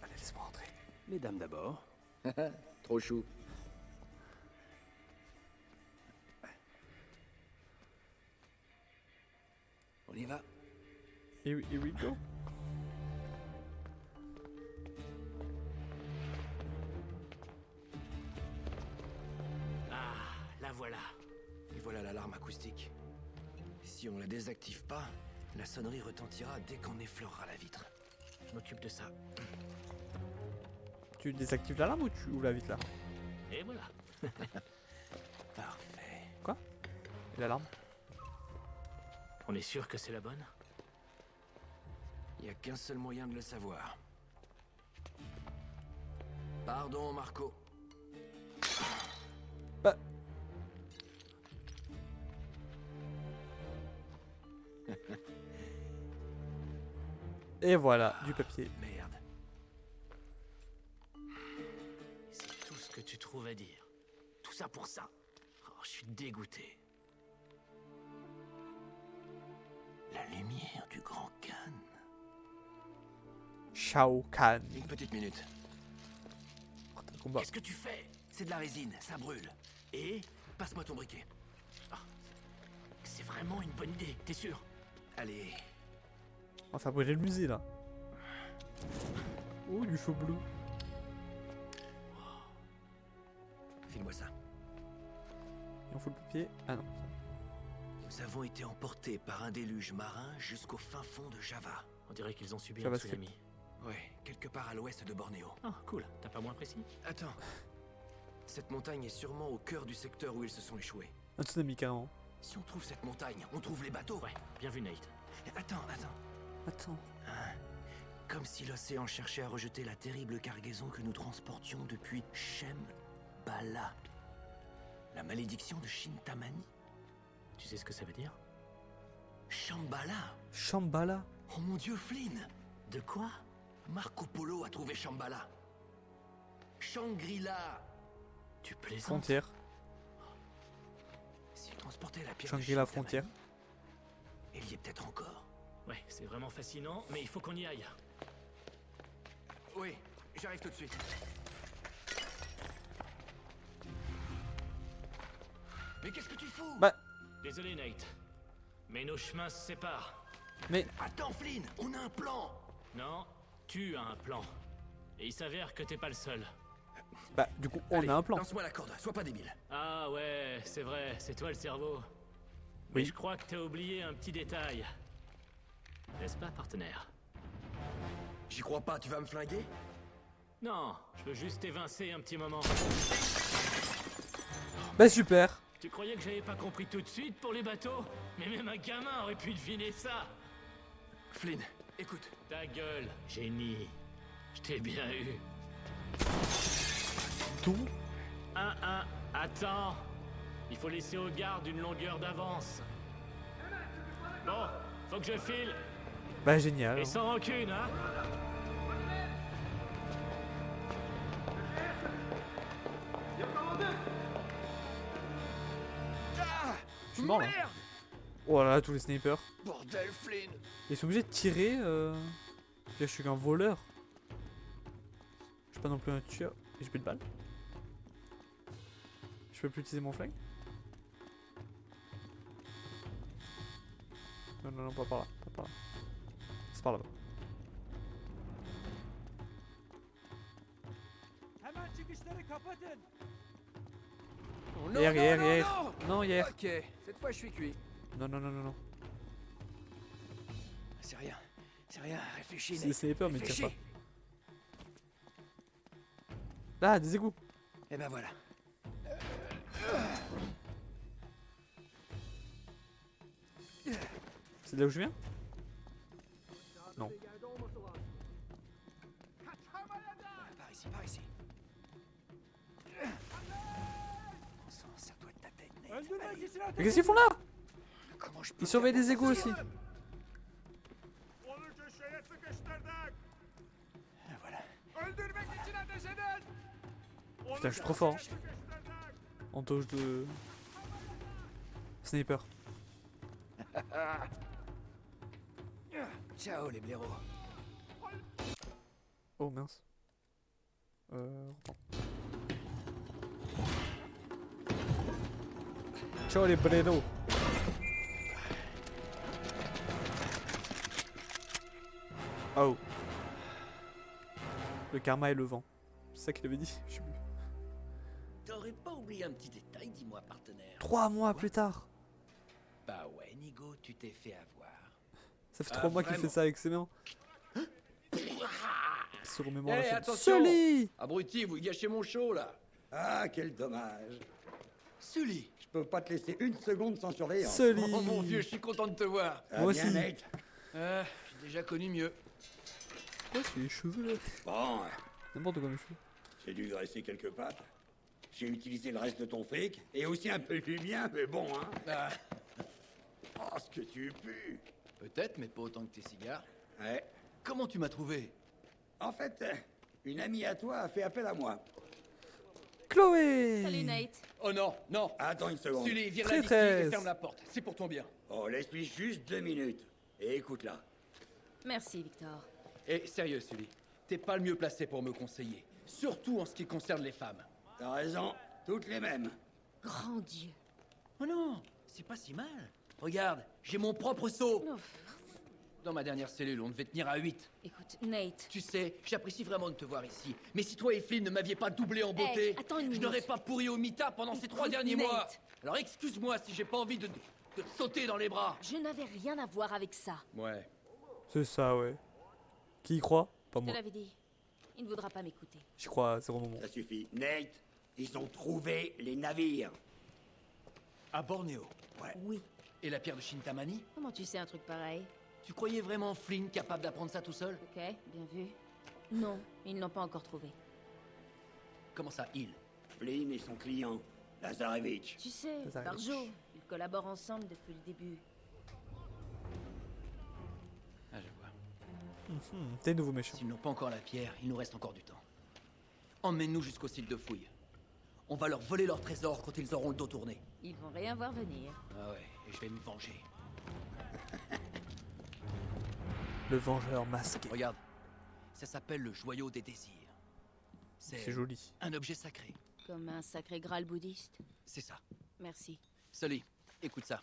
Allez, laisse-moi rentrer. Les dames d'abord. Trop chou. On y va. Here we go. Ah, la voilà. Et voilà l'alarme acoustique. Si on la désactive pas, la sonnerie retentira dès qu'on effleurera la vitre. Je m'occupe de ça. Tu désactives l'alarme ou tu ouvres la vitre là? Et voilà. Parfait. Et l'alarme? On est sûr que c'est la bonne? Il y a qu'un seul moyen de le savoir. Pardon, Marco. Bah. Et voilà, du papier. Merde. C'est tout ce que tu trouves à dire. Tout ça pour ça. Oh, je suis dégoûté. La lumière du Grand Khan. Shao Kahn. Une petite minute. Combat. Qu'est-ce que tu fais? C'est de la résine, ça brûle. Et passe-moi ton briquet. C'est vraiment une bonne idée, t'es sûr? Allez. On va faire brûler le musée là. Oh, du chaud bleu. File-moi ça. Et on fout le papier. Ah non. Nous avons été emportés par un déluge marin jusqu'au fin fond de Java. On dirait qu'ils ont subi un JavaScript. tsunami. Ouais, quelque part à l'ouest de Bornéo. Ah, cool. T'as pas moins précis? Attends. Cette montagne est sûrement au cœur du secteur où ils se sont échoués. Un tsunami carrément. Si on trouve cette montagne, on trouve les bateaux. Ouais, bien vu, Nate. Attends. Attends. Comme si l'océan cherchait à rejeter la terrible cargaison que nous transportions depuis Shambhala. La malédiction de Shintamani. Tu sais ce que ça veut dire? Shambhala. Shambhala. Oh mon dieu, Flynn. De quoi? Marco Polo a trouvé Shambhala. Shangri-La. Tu plaisantes? Frontière. S'il transportait la pierre de Shangri-La Shintamani, frontière. il y est peut-être encore. Ouais, c'est vraiment fascinant, mais il faut qu'on y aille. Oui, j'arrive tout de suite. Mais qu'est-ce que tu fous? Bah. Désolé, Nate. Mais nos chemins se séparent. Mais. Attends, Flynn, on a un plan. Non, tu as un plan. Et il s'avère que t'es pas le seul. Bah, du coup, on Allez, a un plan. lance-moi la corde, sois pas débile. Ah ouais, c'est vrai, c'est toi le cerveau. Mais Oui. je crois que t'as oublié un petit détail. N'est-ce pas, partenaire? J'y crois pas, tu vas me flinguer? Non, je veux juste t'évincer un petit moment. Bah, super. Tu croyais que j'avais pas compris tout de suite pour les bateaux? Mais même un gamin aurait pu deviner ça. Flynn, écoute. Ta gueule, génie. Je t'ai bien eu. Tout. Attends. Il faut laisser aux gardes une longueur d'avance. Bon, faut que je file. Bah, génial. Et sans rancune, hein? Je suis mort là. Oh là là, tous les snipers. Bordel, Flynn. Ils sont obligés de tirer. Je suis qu'un voleur. Je suis pas non plus un tueur. Et j'ai plus de balles. Je peux plus utiliser mon flingue. Non, pas par là. Pas par là. C'est par là-bas. Hemen çıkışları kapatın. Oh, Hier. Non, hier. Ok, cette fois je suis cuit. Non. C'est rien, réfléchis. C'est Nate. des snipers, mais ils tirent Réfléchis. pas. Là, des égouts. Et ben voilà. C'est de là où je viens? Non. Par ici. Bon sang, ça doit être ta tête, Nate. Öldürmek için Mais qu'est-ce qu'ils font là? Comment je peux Ils surveillent faire des égouts pour aussi. sortir? Voilà. Putain, je suis trop fort. Hein. En touche de... Sniper. Ciao les blaireaux. Oh mince. Reprends. Ciao les brédos. Oh. Le karma et le vent. C'est ça qu'il avait dit. Je sais plus. T'aurais pas oublié un petit détail, dis-moi, partenaire. 3 mois plus tard. Bah ouais, Nigo, tu t'es fait avoir. Ça fait 3 mois qu'il fait vraiment. ça avec ses mains. Se remémore la Eh, scène. attention. Sully. Abruti, vous gâchez mon show là. Ah, quel dommage. Sully. Je peux pas te laisser une seconde sans surveillance. Sully. Oh mon vieux, je suis content de te voir. Ah, Moi bien, aussi. Nate. J'ai déjà connu mieux. Ouais, c'est les cheveux là. Bon, N'importe quoi mes cheveux. j'ai dû graisser quelques pattes. J'ai utilisé le reste de ton fric, et aussi un peu du mien, mais bon, hein. Ah, Oh, ce que tu pues. peut-être, mais pas autant que tes cigares. Ouais. Comment tu m'as trouvé? En fait, une amie à toi a fait appel à moi. Chloé. Salut Nate. Oh non, non. Attends une seconde. Sully, vire-la d'ici et Traîtresse. ferme la porte. C'est pour ton bien. Oh, laisse-lui juste 2 minutes. Et écoute-la. Merci Victor. Et sérieux, Sully, t'es pas le mieux placé pour me conseiller. Surtout en ce qui concerne les femmes. T'as raison, toutes les mêmes. Grand Dieu. Oh non, c'est pas si mal. Regarde, j'ai mon propre seau. Ouf. Dans ma dernière cellule, on devait tenir à 8. Écoute, Nate. Tu sais, j'apprécie vraiment de te voir ici. Mais si toi et Flynn ne m'aviez pas doublé en beauté, Hey, attends une je minute. n'aurais pas pourri au mitard pendant ces 3 Écoute, derniers Nate. mois. Alors excuse-moi si j'ai pas envie de te sauter dans les bras. Je n'avais rien à voir avec ça. Ouais. C'est ça, ouais. Qui y croit? Pas Je te moi. l'avais dit. Il ne voudra pas m'écouter. J'y crois à 0 moment. Ça suffit. Nate, ils ont trouvé les navires. À Bornéo. Oui. Et la pierre de Shintamani? Comment tu sais un truc pareil? Tu croyais vraiment Flynn capable d'apprendre ça tout seul? Ok, bien vu. Non, ils ne l'ont pas encore trouvé. Comment ça, il? Flynn et son client, Lazarevitch. Tu sais, Lazarevitch. Barjo, ils collaborent ensemble depuis le début. Ah, je vois. T'es nouveau méchant. S'ils n'ont pas encore la pierre, il nous reste encore du temps. Emmène-nous jusqu'au site de fouille. On va leur voler leur trésor quand ils auront le dos tourné. Ils vont rien voir venir. Ah ouais, et je vais me venger. Le vengeur masqué. Regarde, ça s'appelle le joyau des désirs. C'est joli. un objet sacré. Comme un sacré graal bouddhiste. C'est ça. Merci. Sully, écoute ça.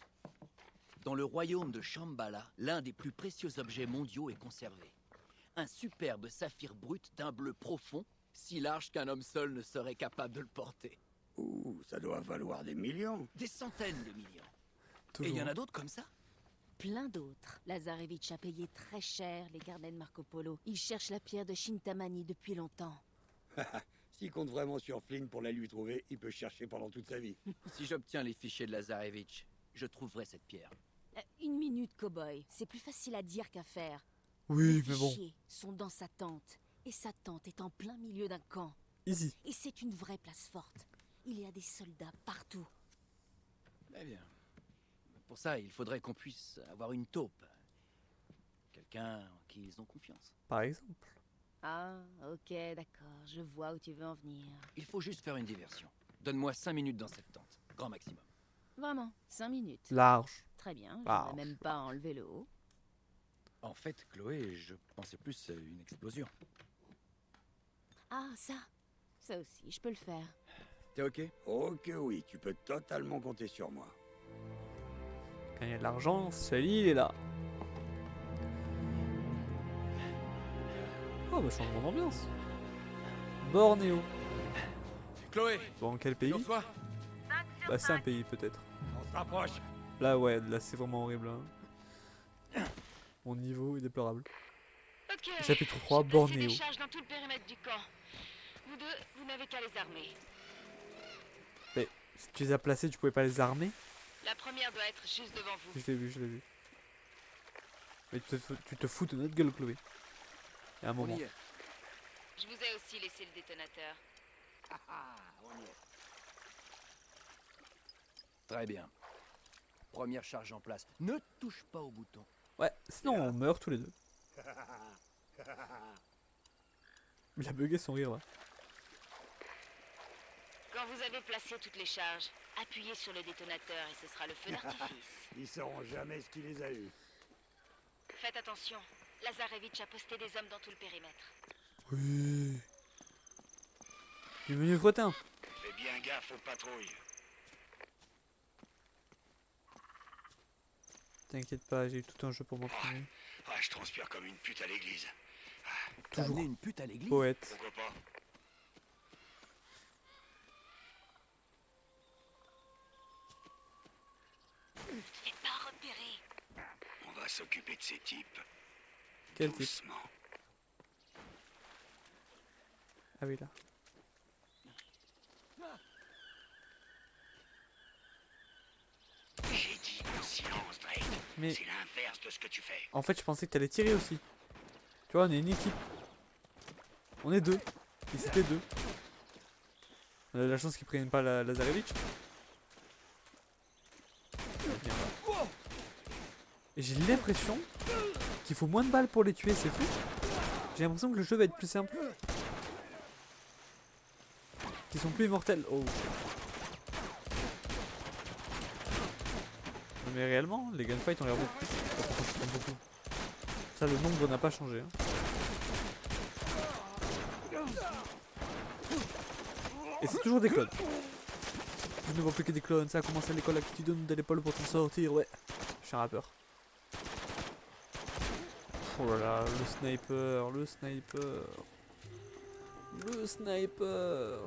Dans le royaume de Shambhala, l'un des plus précieux objets mondiaux est conservé. Un superbe saphir brut d'un bleu profond, si large qu'un homme seul ne serait capable de le porter. Ouh, ça doit valoir des millions. Des centaines de millions. Et Toujours. il y en a d'autres comme ça? Plein d'autres. Lazarevitch a payé très cher les carnets de Marco Polo. Il cherche la pierre de Shintamani depuis longtemps. S'il compte vraiment sur Flynn pour la lui trouver, il peut chercher pendant toute sa vie. Si j'obtiens les fichiers de Lazarevitch, je trouverai cette pierre. Une minute, cowboy. C'est plus facile à dire qu'à faire. Oui, Les mais bon. fichiers sont dans sa tente. Et sa tente est en plein milieu d'un camp. Easy. Et c'est une vraie place forte. Il y a des soldats partout. Eh bien. Pour ça, il faudrait qu'on puisse avoir une taupe. Quelqu'un en qui ils ont confiance. Par exemple. Ah, ok, d'accord. Je vois où tu veux en venir. Il faut juste faire une diversion. Donne-moi 5 minutes dans cette tente. Grand maximum. Vraiment, 5 minutes. Large. Très bien, je Large. n'aurais même pas enlevé le haut. En fait, Chloé, je pensais plus à une explosion. Ah, ça aussi, je peux le faire. T'es ok? Oh que oui, tu peux totalement compter sur moi. Quand il y a de l'argent, Sully, il est là. Oh, bah changement d'ambiance. Bornéo. Chloé, Bon, quel pays? sur toi? Bah c'est un pays peut-être. On se rapproche. Là ouais, là c'est vraiment horrible. Hein. Mon niveau est déplorable. Ok. Chapitre 3, J'ai placé Bornéo. des charges dans tout le périmètre du camp. Vous deux, vous n'avez qu'à les armer. Mais si tu les as placés, tu pouvais pas les armer? La première doit être juste devant vous. Je l'ai vu, je l'ai vu. Mais tu te fous de notre gueule, Chloé. Il y a un On moment. y est. Je vous ai aussi laissé le détonateur. Très bien. Première charge en place. Ne touche pas au bouton. Ouais, sinon on meurt tous les deux. Il a bugué son rire là. Quand vous avez placé toutes les charges, appuyez sur le détonateur et ce sera le feu d'artifice. Ils sauront jamais ce qui les a eus. Faites attention, Lazarevitch a posté des hommes dans tout le périmètre. Oui. Bienvenue Fretin. Fais bien gaffe aux patrouilles. T'inquiète pas, j'ai eu tout un jeu pour m'entraîner. Ah, je transpire comme une pute à l'église. T'as Toujours amené une pute à l'église? poète. Pourquoi pas? Tu n'es pas repéré. On va s'occuper de ces types. Quel type? Doucement. Ah oui là. J'ai dit silence, Drake. Mais C'est l'inverse de ce que tu fais. en fait je pensais que t'allais tirer aussi. Tu vois, on est une équipe. On est deux. Et c'était deux. On a de la chance qu'ils prennent pas la Lazarevitch. Et j'ai l'impression qu'il faut moins de balles pour les tuer, c'est fou. J'ai l'impression que le jeu va être plus simple. Qu'ils sont plus immortels. Oh. Mais réellement, les gunfights ont l'air beaucoup plus. Beaucoup. Ça, le nombre n'a pas changé. Hein. Et c'est toujours des clones. Je ne vois plus que des clones. Ça a commencé à l'école à qui tu donnes de l'épaule pour t'en sortir. Ouais, je suis un rappeur. Oh là là, le sniper, le sniper. Le sniper.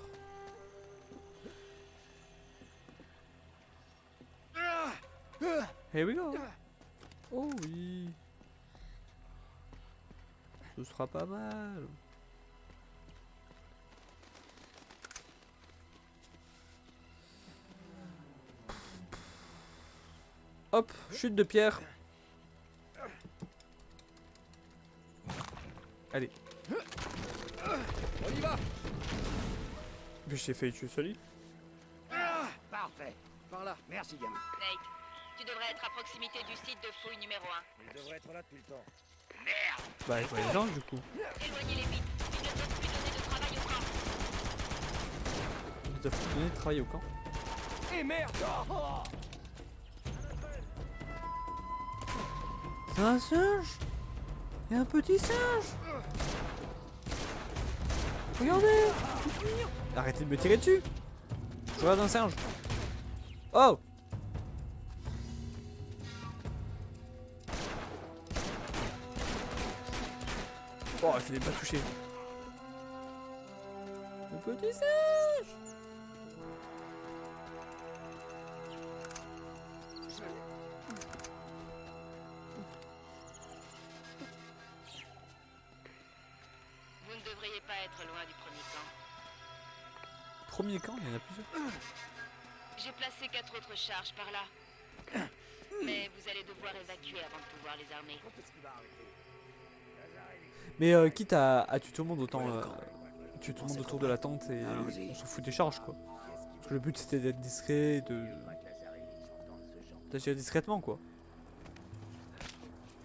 Here we go. Oh oui. Ce sera pas mal. Hop, chute de pierre. Allez. On y va! Puis j'ai failli tuer Sully. Parfait. Par là. Merci, gamin. Nate, tu devrais être à proximité du site de fouille numéro 1. Il devrait être là depuis le temps. Bah il faut les gens du coup. Éloignez les vite. Ils ne peuvent plus donner de travail au camp. Ils doivent plus donner de travail au camp. Eh merde! C'est un singe. Il y a un petit singe. Regardez. Arrêtez de me tirer dessus. Je regarde un singe. Oh. Oh, je l'ai pas touché. Le petit singe. Vous ne devriez pas être loin du premier camp. Premier camp, il y en a plusieurs. J'ai placé 4 autres charges par là. Mais vous allez devoir évacuer avant de pouvoir les armer. Mais quitte à tuer tout le monde, autant tuer tout le monde autour de la tente et on s'en fout des charges quoi. Parce que le but c'était d'être discret, d'agir discrètement quoi.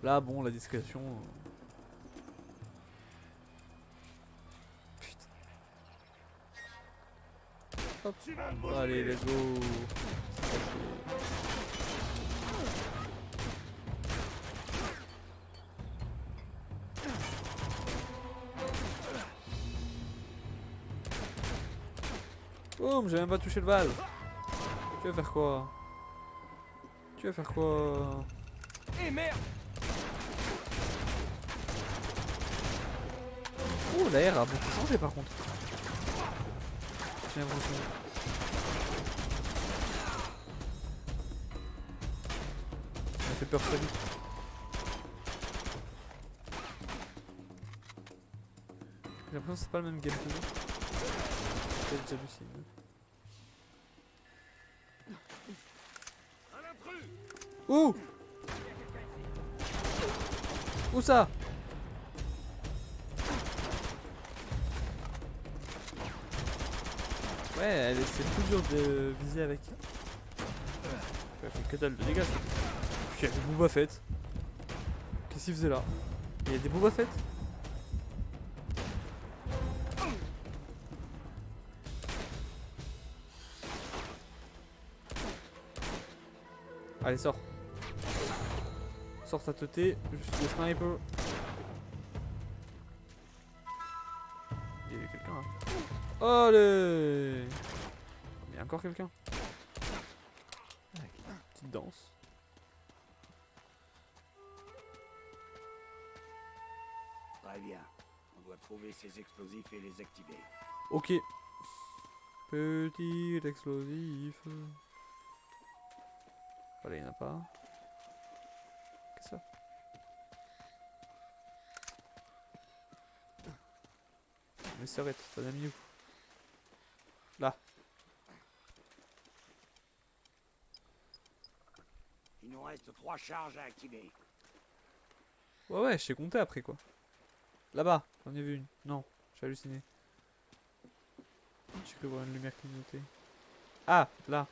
Là bon, la discrétion. Putain. Hop. Allez, let's go. Boum, j'ai même pas touché le valve. Tu vas faire quoi? Tu vas faire quoi? Eh merde! Oh, l'air a beaucoup changé par contre. J'ai l'impression. Ça m'a fait peur ça. J'ai l'impression que c'est pas le même gameplay. C'est j'hallucine. Où? Où ça? Ouais, c'est plus dur de viser avec. Elle fait que dalle de dégâts. Puis il y avait Boba Fett. Qu'est-ce qu'il faisait là? Il y a des Boba Fett. Allez, sors. Sors ta teuté, je suis le sniper. Il y avait quelqu'un là. Allez! Il y a encore quelqu'un. Petite danse. Très bien. On doit trouver ces explosifs et les activer. Ok. Petit explosif. Voilà, il n'y en a pas. Qu'est-ce que ça? Mais sœurette, t'en as mis où? Là. Il nous reste 3 charges à activer. Ouais, ouais, je sais compter après quoi. Là-bas, j'en ai vu une. Non, j'ai halluciné. J'ai cru voir une lumière clignotée. Ah, là.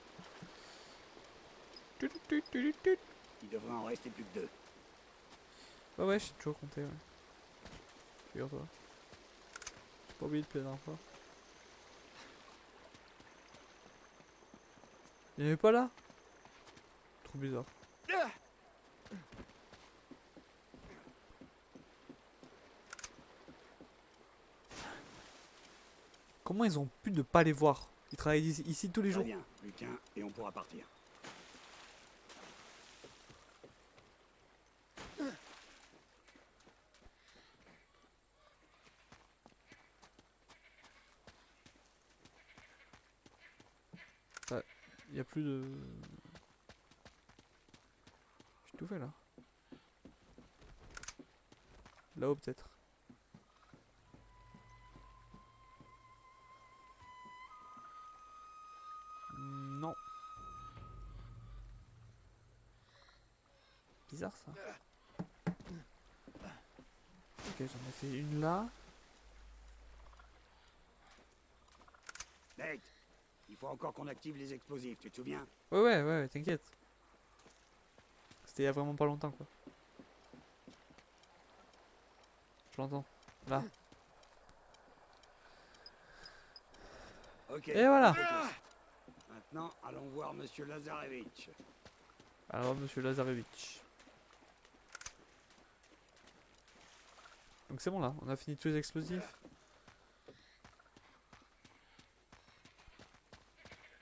Il devrait en rester plus que 2. Ouais, ouais, j'ai toujours compté, ouais. Figure-toi. J'ai pas oublié depuis la dernière fois. Il n'y avait pas là? Trop bizarre. Comment ils ont pu ne pas les voir? Ils travaillent ici tous les jours. Très bien, plus qu'un et on pourra partir. Il n'y a plus de... J'ai tout fait là. Là-haut peut-être. Non. Bizarre ça. Ok, j'en ai fait une là. Nate, il faut encore qu'on active les explosifs, tu te souviens? Ouais, ouais, ouais, t'inquiète. C'était il y a vraiment pas longtemps quoi. Je l'entends. Là. Ok. Et voilà. Maintenant, allons voir Monsieur Lazarevitch. Alors, monsieur Lazarevitch. Donc c'est bon là, on a fini tous les explosifs.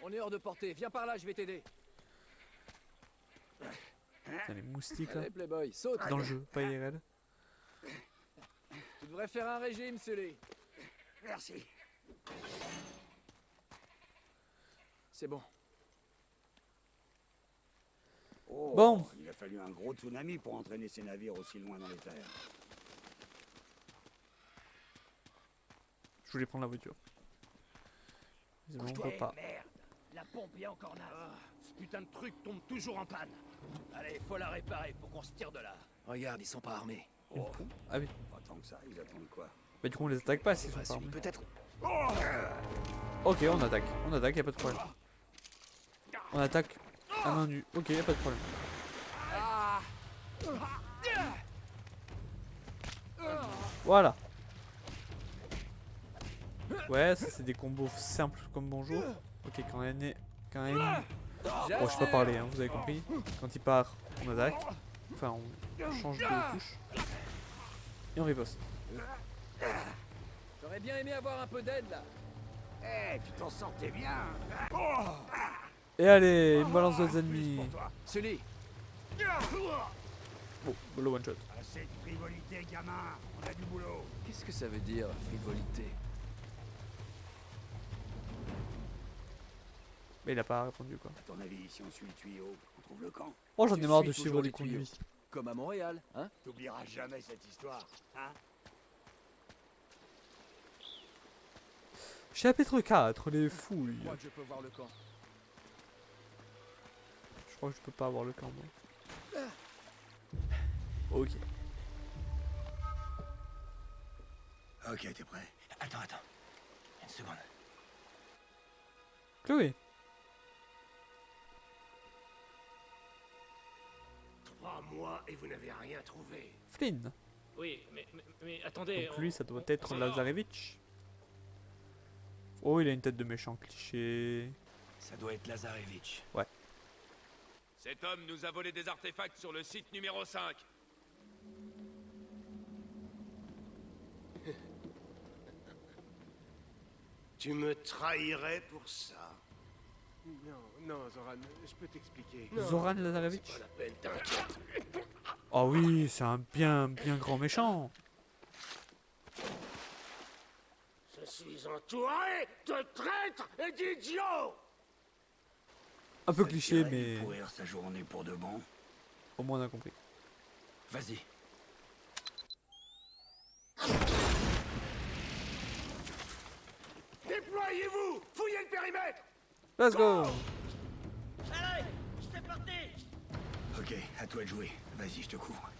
On est hors de portée. Viens par là, je vais t'aider. Putain, les moustiques là. Allez, Playboy, saute. Dans le jeu, pas IRL. Tu devrais faire un régime, Sully. Merci. C'est bon. Oh, Bon. Il a fallu un gros tsunami pour entraîner ces navires aussi loin dans les terres. Je voulais prendre la voiture. Visiblement, on peut pas. Merde, la pompe est encore naze. Ce putain de truc tombe toujours en panne. Allez, faut la réparer, faut qu'on se tire de là. Regarde, ils sont pas armés. Oh, Ah oui. pas tant que ça, ils attendent quoi? Bah du coup on les attaque pas s'ils sont pas armés. Peut-être. Ok, on attaque, y a pas de problème. On attaque à main nue, ok, y a pas de problème. Voilà. Ouais, ça c'est des combos simples comme bonjour. Ok, quand un ennemi... Bon, je sais pas parler, hein, vous avez compris. Quand il part, on attaque. Enfin, on change de touche. Et on riposte. J'aurais bien aimé avoir un peu d'aide là. Eh, tu t'en sortais bien. Et allez, une balance d'autres ennemis. Sully, Bon, le one shot. Assez de frivolité, gamin. On a du boulot. qu'est-ce que ça veut dire, frivolité? Mais il a pas répondu quoi. À ton avis, si on suit le tuyau, on trouve le camp? Oh, j'en ai Tu marre suis de toujours suivre les les conduits. Comme à Montréal, hein? T'oublieras jamais cette histoire, hein? Chapitre 4, les fouilles. Je crois que je peux voir le camp. Je crois que je peux pas avoir le camp moi. Ok. Ok, t'es prêt? Attends. Une seconde. Chloé. 3 mois et vous n'avez rien trouvé. Flynn. Oui, mais attendez... Donc lui, ça doit être Lazarevitch. Oh, il a une tête de méchant cliché. Ça doit être Lazarevitch. Ouais. Cet homme nous a volé des artefacts sur le site numéro 5. Tu me trahirais pour ça? Non, Zoran, je peux t'expliquer. Zoran Lazarevitch. Pas la peine, t'inquiète. Oh oui, c'est un bien grand méchant. Je suis entouré de traîtres et d'idiots. Un peu cliché, Ça irait mais pourrir sa journée pour de bon. au moins on a compris. Vas-y. Déployez-vous. Fouillez le périmètre. Let's go. Allez, c'est parti. Ok, à toi de jouer. Vas-y, je te couvre.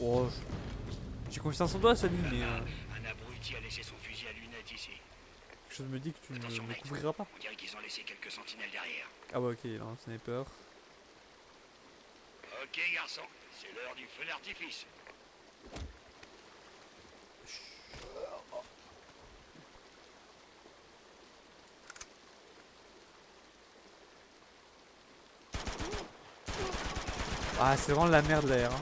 Oh, j'ai confiance en toi, Sally, mais Un abruti a laissé son fusil à lunettes ici. quelque chose me dit que tu ne Attention, me mec. couvriras pas. On dirait qu'ils ont laissé quelques sentinelles derrière. Ah ouais, ok, il a un sniper. Ok, garçon, c'est l'heure du feu d'artifice. Ah, c'est vraiment la merde l'air. Hein.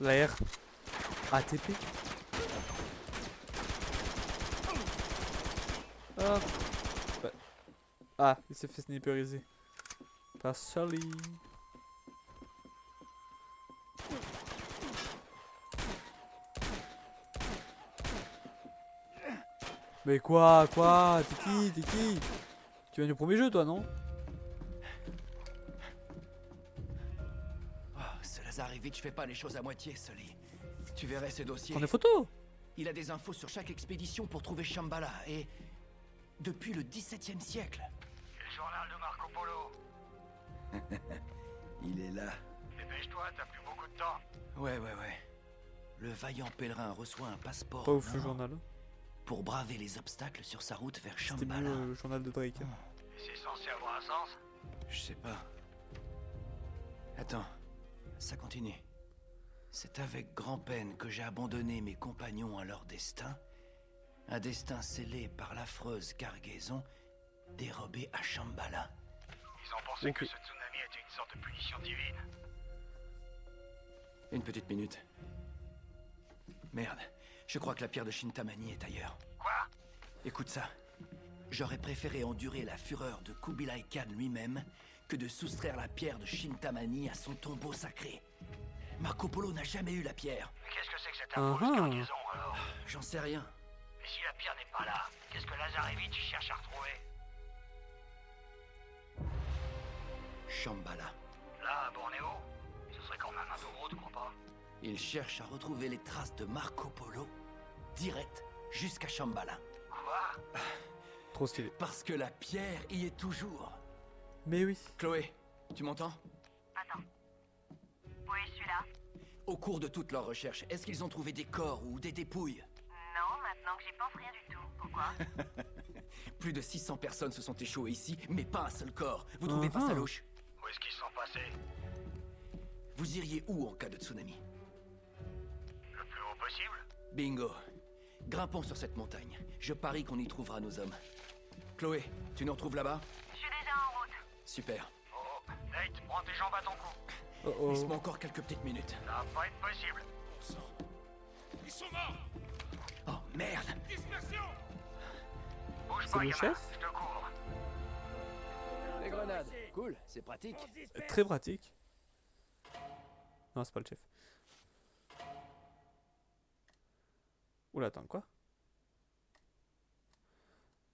L'air ATP. Hop. Ouais. Ah, il s'est fait sniperiser. Par Sully. Mais quoi? T'es qui? Tu viens du premier jeu, toi, non? Oh, ce Lazarevitch fait pas les choses à moitié, Sully. Tu verrais ses dossiers. Prends des photos. Il a des infos sur chaque expédition pour trouver Shambhala, et... depuis le XVIIe siècle. Le journal de Marco Polo. Il est là. Dépêche-toi, t'as plus beaucoup de temps. Ouais. Le vaillant pèlerin reçoit un passeport Pas ouf le nord journal. pour braver les obstacles sur sa route vers C'était Shambhala. mieux le journal de Drake. C'est censé avoir un sens? Je sais pas. Attends, ça continue. C'est avec grand-peine que j'ai abandonné mes compagnons à leur destin. Un destin scellé par l'affreuse cargaison dérobée à Shambhala. Ils ont pensé Ok. que ce tsunami était une sorte de punition divine. Une petite minute. Merde, je crois que la pierre de Shintamani est ailleurs. Quoi? Écoute ça. J'aurais préféré endurer la fureur de Kubilai Khan lui-même que de soustraire la pierre de Shintamani à son tombeau sacré. Marco Polo n'a jamais eu la pierre. Mais qu'est-ce que c'est que cette affreuse cargaison alors? J'en sais rien. Et si la pierre n'est pas là, qu'est-ce que Lazarevitch cherche à retrouver? Shambhala. Là, à Bornéo? Ce serait quand même un peu gros, tu crois pas? Il cherche à retrouver les traces de Marco Polo, direct jusqu'à Shambhala. Quoi? Trop stylé. Parce que la pierre y est toujours. Mais oui. Chloé, tu m'entends? Attends. Oui, je suis là. Au cours de toute leur recherche, est-ce qu'ils ont trouvé des corps ou des dépouilles? Non, maintenant que j'y pense, rien du tout. Pourquoi? Plus de 600 personnes se sont échouées ici, mais pas un seul corps. Vous trouvez pas ça louche? Où est-ce qu'ils sont passés? Vous iriez où en cas de tsunami? Le plus haut possible? Bingo. Grimpons sur cette montagne. Je parie qu'on y trouvera nos hommes. Chloé, tu nous retrouves là-bas? Je suis déjà en route. Super. Oh, Nate, prends tes jambes à ton cou. Oh oh. Laisse-moi encore quelques petites minutes. Ça va pas être possible. Ils sont morts. Oh merde! Dispersion. Bouge C'est pas, le gamin. chef? Je te couvre. Les grenades. Cool, c'est pratique. Très pratique. Non, c'est pas le chef. Oula, attends, quoi?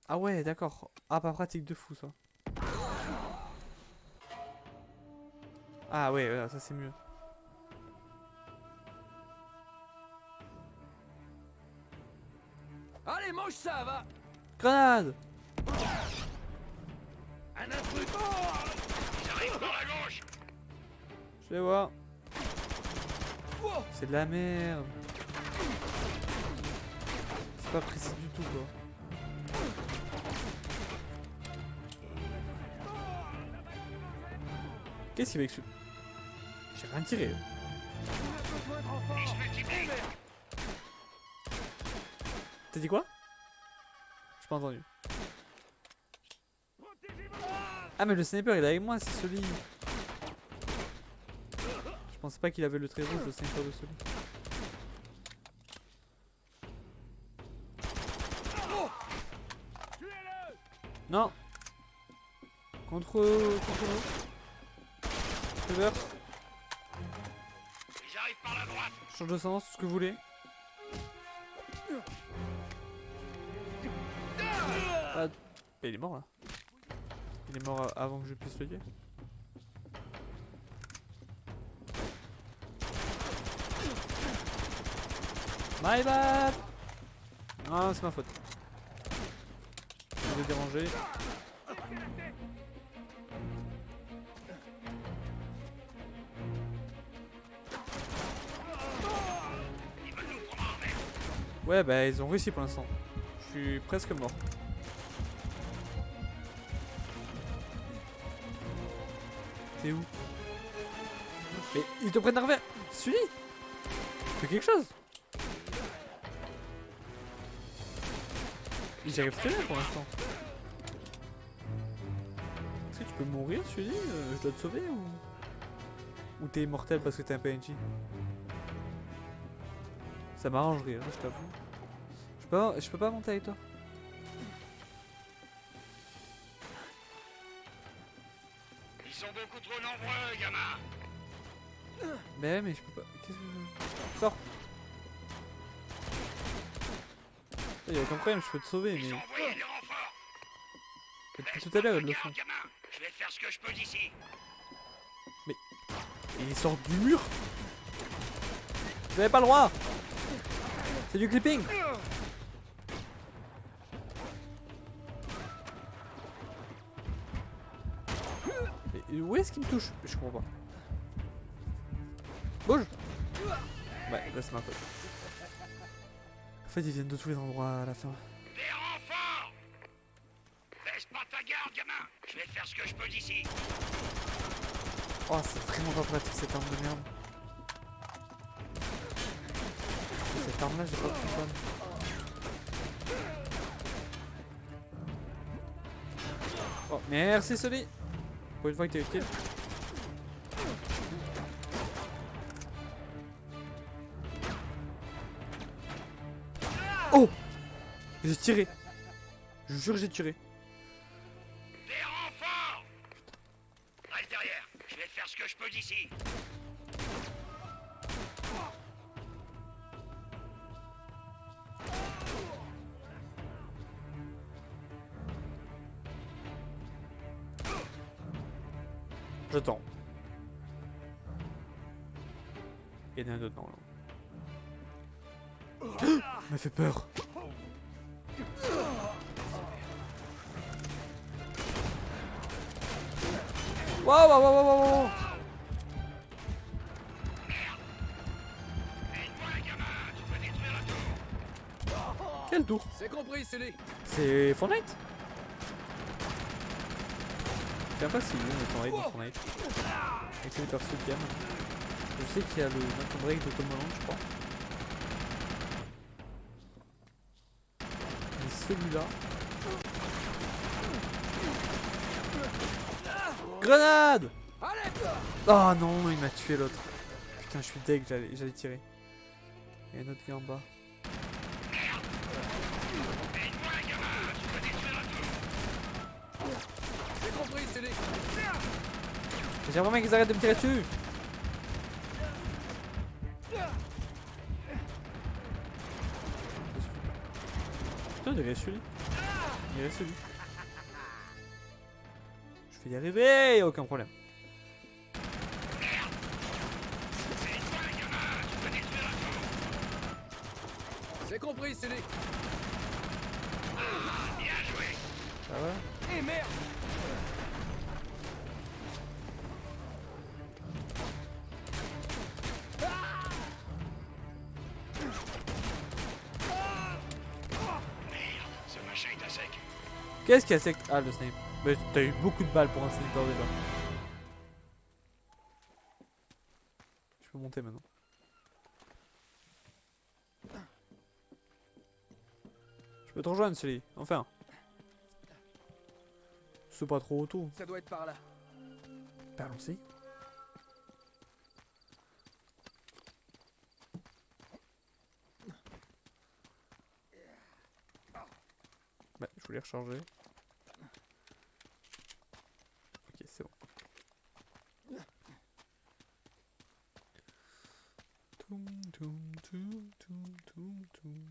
Ah ouais, d'accord. Ah, pas pratique de fou, ça. Ah ouais, ça c'est mieux. Allez, mange ça, va. Grenade! Un intrus. Ils arrivent par la gauche. Je vais voir. C'est de la merde. C'est pas précis du tout, quoi. Qu'est-ce qu'il fait avec ce... J'ai rien tiré. besoin de renfort. Ils se multiplient. T'as dit quoi? J'ai pas entendu. Ah mais le sniper il est avec moi, c'est celui. Je pensais pas qu'il avait le trait rouge, le sniper de celui. Non. Contre nous. Trevor. Ils arrivent par la droite. Change de sens, ce que vous voulez. Ah, il est mort là. Il est mort avant que je puisse le tuer. My bad. Non, c'est ma faute. Je vais déranger. Ouais, bah ils ont réussi pour l'instant. Je suis presque mort. T'es où? Mais ils te prennent un revers. Suis. Fais quelque chose. Ils y arrivent très bien pour l'instant. Est-ce que tu peux mourir, Sully? Je dois te sauver ou t'es immortel parce que t'es un PNJ? Ça m'arrangerait, hein, je t'avoue. Je peux pas monter avec toi. Ils sont beaucoup trop nombreux, gamin. Mais je peux pas. Qu'est-ce que je... Sors. Il y a aucun problème, je peux te sauver, mais... Envoyez des renforts. Depuis tout à l'heure, ils le font. Gamin, je vais faire ce que je peux d'ici. Mais... Et ils sortent du mur. Vous avez pas le droit. C'est du clipping. Et où est-ce qu'il me touche? Je comprends pas. Bouge. Ouais, là c'est ma faute. En fait ils viennent de tous les endroits à la fin. Des renforts. Baisse pas ta garde, gamin. Je vais faire ce que je peux d'ici. Oh, c'est vraiment pas pratique cette arme de merde. Cette arme là, j'ai pas pris bonne. Oh, merci Sully. Pour une fois que t'es utile. Oh! J'ai tiré. Je jure que j'ai tiré. Des renforts. Reste derrière. Je vais faire ce que je peux d'ici. J'attends. Il y en a un autre là. Il m'a fait peur. Waouh, waouh, waouh, waouh, waouh. Quel tour? C'est compris, Sully. C'est Fortnite? Je sais pas si on est en raid dans Fortnite. Avec les persos qui aiment. Je sais qu'il y a le Nathan Drake de Tom Holland, je crois. Et celui-là. Grenade! Oh non, il m'a tué l'autre. Putain, je suis deg, j'allais tirer. Il y a un autre gars en bas. C'est compris, Sully. J'aimerais vraiment qu'ils arrêtent de me tirer dessus. Putain, il reste celui. Il reste celui. Je vais y arriver, aucun problème. C'est compris, Sully. Bien joué. Ça va? Eh merde. Ce machin est à sec. Qu'est-ce qu'il y a sec? Ah, le snipe. Mais t'as eu beaucoup de balles pour un sniper déjà. Je peux monter maintenant. Je peux te rejoindre, Sully. Enfin. C'est pas trop tôt. Ça doit être par là. Bah, allons-y. Bah, je voulais recharger. Ok, c'est bon. Toum, toum, toum, toum, toum, toum.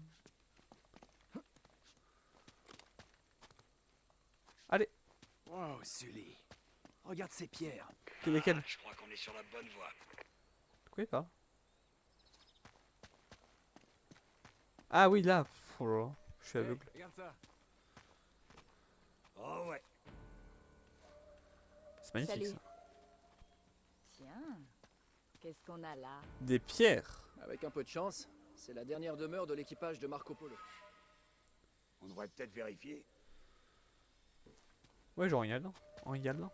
Allez. Oh, Sully. Regarde ces pierres. Lesquelles? Je crois qu'on est sur la bonne voie. De quoi il parle? Ah oui, là. Oh là là, je suis aveugle. Regarde ça. Oh ouais. C'est magnifique Salut. ça. Tiens, qu'est-ce qu'on a là? Des pierres. Avec un peu de chance, c'est la dernière demeure de l'équipage de Marco Polo. On devrait peut-être vérifier. Ouais, genre, regarde là.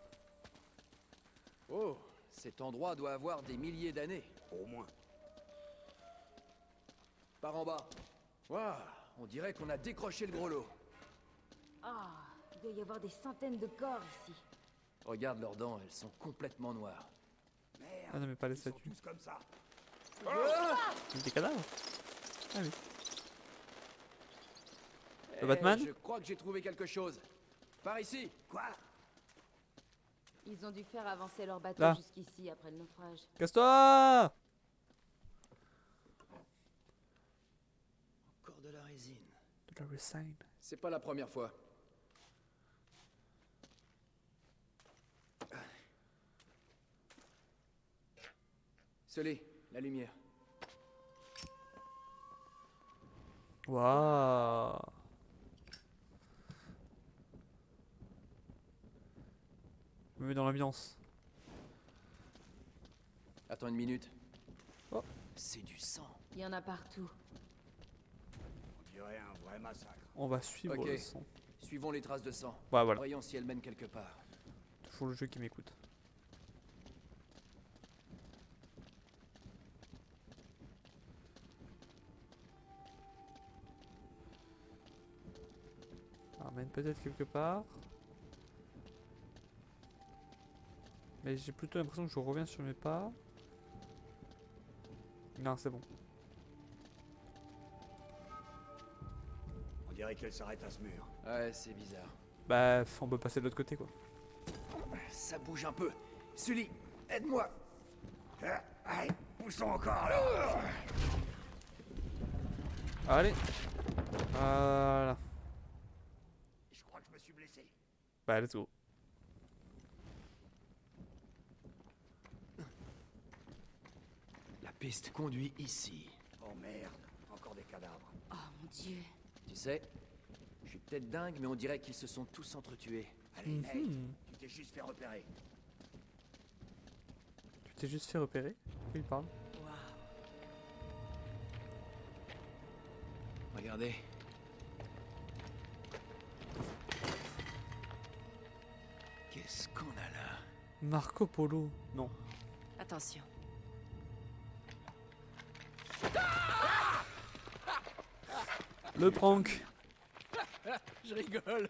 Oh, cet endroit doit avoir des milliers d'années. Au moins. Par en bas. Waouh, on dirait qu'on a décroché le gros lot. Ah, il doit y avoir des centaines de corps ici. Regarde leurs dents, elles sont complètement noires. Merde. Ah non, mais pas les Ils sont statues. tous comme ça. Des cadavres. Ah oui. Eh, Batman? Je crois que j'ai trouvé quelque chose. Par ici. Quoi? Ils ont dû faire avancer leur bateau Là. jusqu'ici après le naufrage. Casse-toi! Encore de la résine. De la résine. C'est pas la première fois. Sully, la lumière. Waouh! Je me mets dans l'ambiance. Attends une minute. Oh. C'est du sang. Il y en a partout. On dirait un vrai massacre. On va suivre Ok. le son. Suivons les traces de sang. Ouais, voilà. Voyons si elles mènent quelque part. Toujours le jeu qui m'écoute. Ramène peut-être quelque part. Mais j'ai plutôt l'impression que je reviens sur mes pas. Non, c'est bon. On dirait qu'elle s'arrête à ce mur. Ouais, c'est bizarre. Bah, on peut passer de l'autre côté, quoi. Ça bouge un peu. Sully, aide-moi. Allez, poussons encore là. Allez. Voilà. Je crois que je me suis blessé. Bah, let's go. La piste conduit ici. Oh merde, encore des cadavres. Oh mon Dieu. Tu sais, je suis peut-être dingue, mais on dirait qu'ils se sont tous entretués. Allez, Nate, tu t'es juste fait repérer. Tu t'es juste fait repérer? Oui, il parle. Regardez. Qu'est-ce qu'on a là? Marco Polo. Non. Attention. Le prank. Je rigole.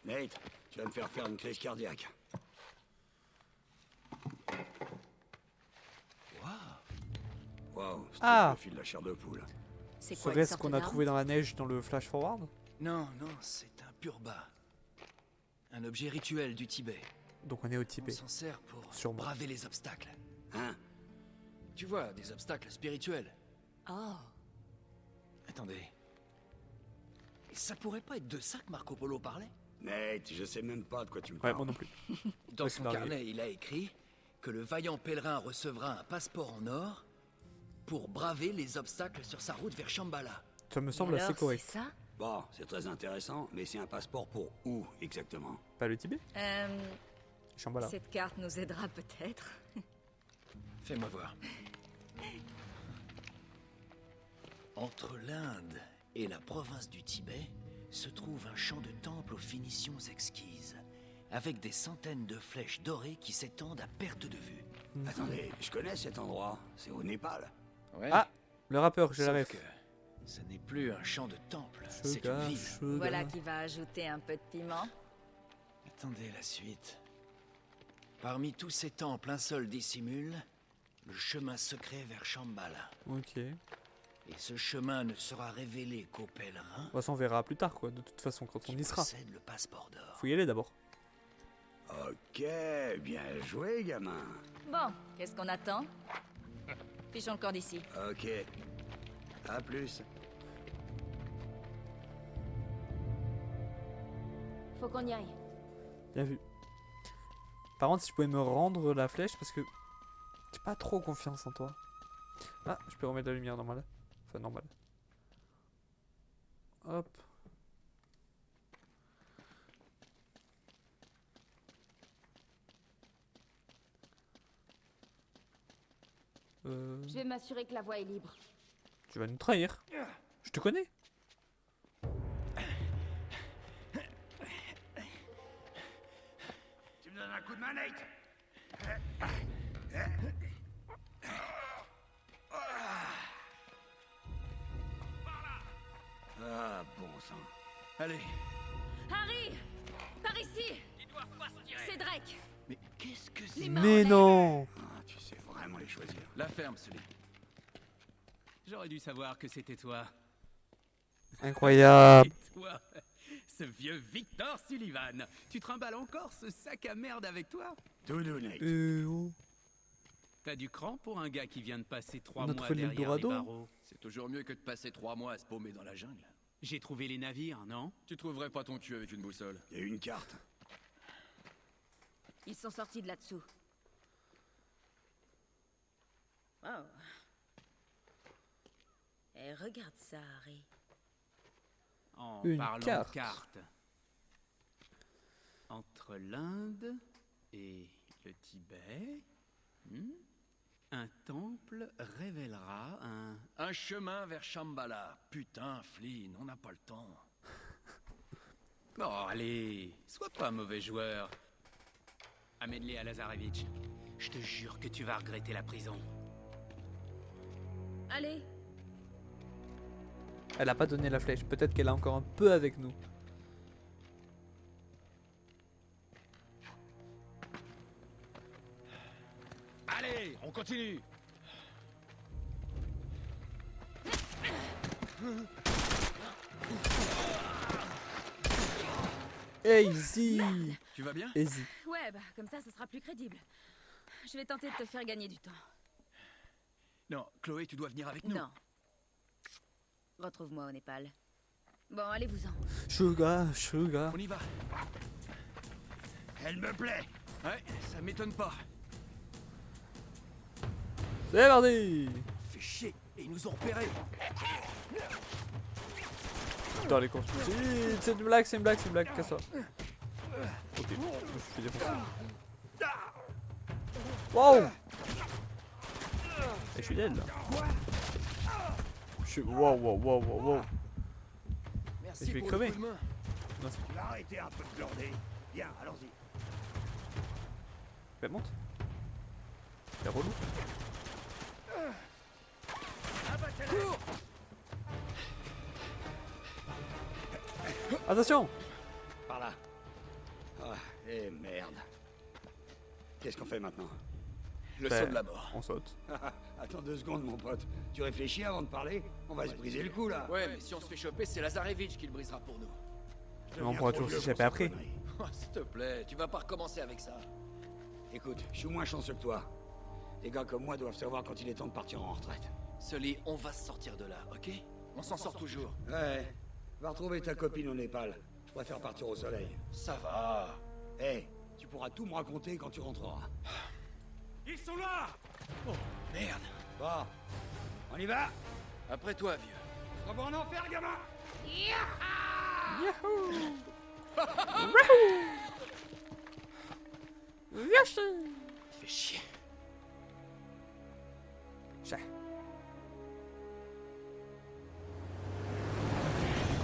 Nate, tu vas me faire une crise cardiaque. Waouh, c'était Ah. le fil de la chair de poule. C'est Ce quoi une reste sorte qu'on a d'arme? trouvé dans la neige dans le flash forward. Non, non, c'est un purba. Un objet rituel du Tibet. Donc on est au On Tibet. s'en sert pour Sûrement. braver les obstacles. Hein? Tu vois, des obstacles spirituels. Oh. Attendez. Et ça pourrait pas être de ça que Marco Polo parlait? Nate, je sais même pas de quoi tu me Ouais, parles. moi non plus. Dans Ouais, son c'est carnet, il a écrit que le vaillant pèlerin recevra un passeport en or pour braver les obstacles sur sa route vers Shambhala. Ça me semble assez correct. C'est ça? Bon, c'est très intéressant, mais c'est un passeport pour où exactement? Pas le Tibet? Shambhala. Cette carte nous aidera peut-être. Fais-moi voir. Entre l'Inde et la province du Tibet se trouve un champ de temple aux finitions exquises, avec des centaines de flèches dorées qui s'étendent à perte de vue. Attendez, je connais cet endroit. C'est au Népal. Ouais. Ah, le rappeur, j'ai la Sauf ref. que Ce n'est plus un champ de temple, c'est une Sugar, ville. sugar. Voilà qui va ajouter un peu de piment. Attendez la suite. Parmi tous ces temples, un seul dissimule le chemin secret vers Shambhala. Ok. De Et ce chemin ne sera révélé qu'aux pèlerins. toute façon, on verra plus tard, quoi. De toute façon, quand on y sera. Possède le passeport d'or. Faut y aller d'abord. Ok, bien joué, gamin. Bon, qu'est-ce qu'on attend? Fichons le camp d'ici. Ok. À plus. Faut qu'on y aille. Bien vu. Par contre, si je pouvais me rendre la flèche, parce que j'ai pas trop confiance en toi. Ah, je peux remettre la lumière normale. Enfin, normale. Hop. Je vais m'assurer que la voie est libre. Tu vas nous trahir. Je te connais. Tu me donnes un coup de main, Nate? Ah, bon sang. Allez. Harry! Par ici! C'est Drake! Mais qu'est-ce que c'est? Les mains Mais en l'air. non. Ah, tu sais vraiment les choisir. La ferme, Sully. J'aurais dû savoir que c'était toi. Incroyable. Et toi, ce vieux Victor Sullivan. Tu trimbales encore ce sac à merde avec toi? Tout doux, Nate. Oh. T'as du cran pour un gars qui vient de passer 3 Notre mois derrière les Eldorado. barreaux. C'est toujours mieux que de passer 3 mois à se paumer dans la jungle. J'ai trouvé les navires, non? Tu trouverais pas ton cul avec une boussole. Il y a une carte. Ils sont sortis de là-dessous. Oh. Et regarde ça, Harry. En Une parlant carte. de cartes. Entre l'Inde et le Tibet, un temple révélera un... Un chemin vers Shambhala. Putain, Flynn, on n'a pas le temps. Bon, allez, sois pas un mauvais joueur. Amène-les à Lazarevitch. Je te jure que tu vas regretter la prison. Allez, Elle a pas donné la flèche. Peut-être qu'elle a encore un peu avec nous. Allez, on continue. Easy. Tu vas bien? Easy. ouais, bah comme ça, ce sera plus crédible. Je vais tenter de te faire gagner du temps. Non, Chloé, tu dois venir avec nous. Non. Retrouve-moi au Népal. Bon, allez-vous-en. Sugar, sugar. On y va. Elle me plaît. Ouais, ça m'étonne pas. C'est parti. Fais chier, et ils nous ont repérés. Dans les courses. Si, c'est une blague, c'est une blague, c'est une blague. Casse-toi. Ok, je me suis fait défoncer. Wow. Et je suis dead là. Je suis... Wow, wow, wow, wow, wow. Merci Et je vais pour crever. le coup de main. Non, c'est... Tu vas arrêter un peu de glander. Viens, allons-y. Ben, monte. C'est relou. Attention. Par là. Ah, eh merde. Qu'est-ce qu'on fait maintenant? Le Ben, saut de la mort. On saute. Attends 2 secondes, mon pote. Tu réfléchis avant de parler? On va se briser le cou, là. Ouais, mais si on se fait choper, c'est Lazarevitch qui le brisera pour nous. Mais on pourra toujours s'échapper après. Oh, s'il te plaît, tu vas pas recommencer avec ça. Écoute, je suis moins chanceux que toi. Les gars comme moi doivent savoir quand il est temps de partir en retraite. Sully, on va se sortir de là, ok? On s'en sort toujours. Ouais. Va retrouver ta copine au Népal. Je préfère partir au soleil. Ça va. Eh, tu pourras tout me raconter quand tu rentreras. Ils sont là. Oh, merde. Bon, on y va? Après toi, vieux. On va en enfer, gamin! Fais chier. Chat.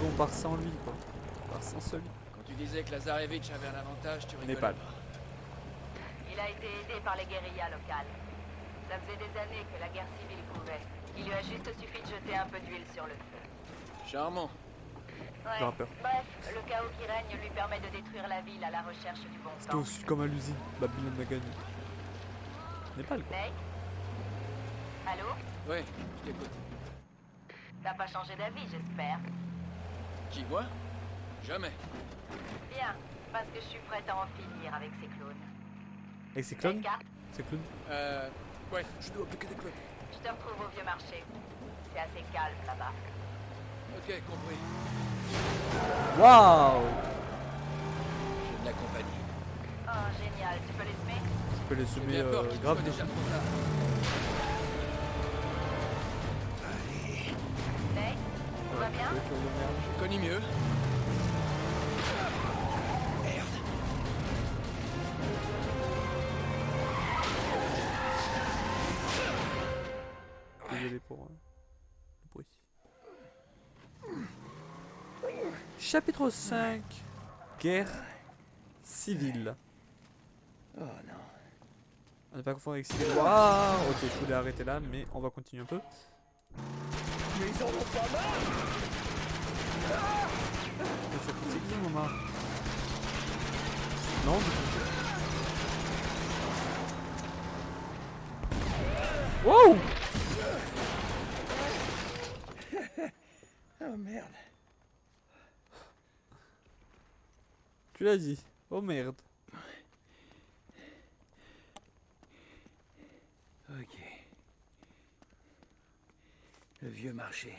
On part sans lui, quoi. On part sans celui. Quand tu disais que Lazarevitch avait un avantage, tu rigolais Népal. pas. Il a été aidé par les guérillas locales. Ça faisait des années que la guerre civile couvait. Il lui a juste suffi de jeter un peu d'huile sur le feu. Charmant. Ouais. Le rappeur. Bref, le chaos qui règne lui permet de détruire la ville à la recherche du bon C'était temps. aussi comme à l'usine. Babylone a gagné. Népal quoi. Nate? Allô? Ouais, je t'écoute. T'as pas changé d'avis, j'espère. Qui, moi? Jamais. Bien, parce que je suis prête à en finir avec ces clones. Et c'est clones? Quelle carte? C'est clones? Ouais, je dois appliquer des clones. Je te retrouve au vieux marché. C'est assez calme là-bas. Ok, compris. Waouh! J'ai de la compagnie. Oh, génial, tu peux les semer? Je peux les J'ai semer bien peur qu'il grave soit dessus. déjà trop tard. Nate? Tout va bien? J'ai connu mieux. Désolé pour le bruit. Chapitre 5. Guerre civile. Oh non. On n'est pas confondre avec Civil War. Ok, je voulais arrêter là, mais on va continuer un peu. Mais ils en ont pas marre. Et surtout, c'est qui, maman? Non, du coup. Wow! Oh merde. Tu l'as dit. Oh merde. Ok. Le vieux marché.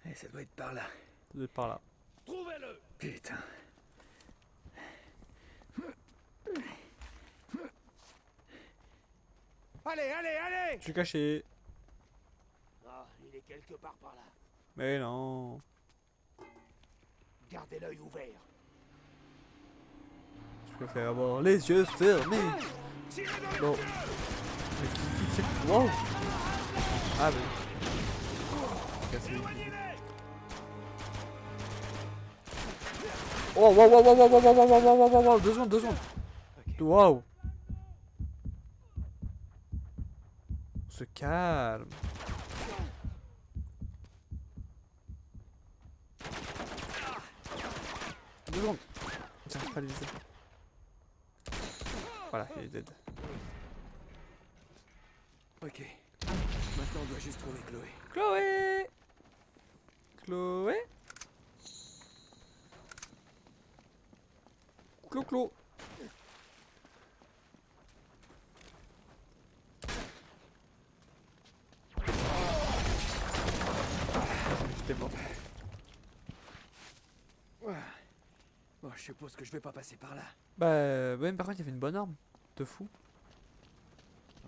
Eh, ça doit être par là. Ça doit être par là. Trouvez-le. Putain. Allez, allez, allez. Je suis caché. Ah, il est quelque part par là. Mais non. Gardez l'œil ouvert. Je préfère avoir les yeux fermés. Bon. Mais qui wow. Ah oui. Cassé. Oh wow wow wow wow wow wow wow wow wow wow 2 secondes, 2 secondes. Wow. On se calme. Deux secondes. J'arrive pas à le viser. Voilà, il est dead. Ok. Maintenant, on doit juste trouver Chloé. Chloé. Chloé. Clo. J'étais mort. Bon, je suppose que je vais pas passer par là. Bah, ouais, mais par contre, il y avait une bonne arme. De fou.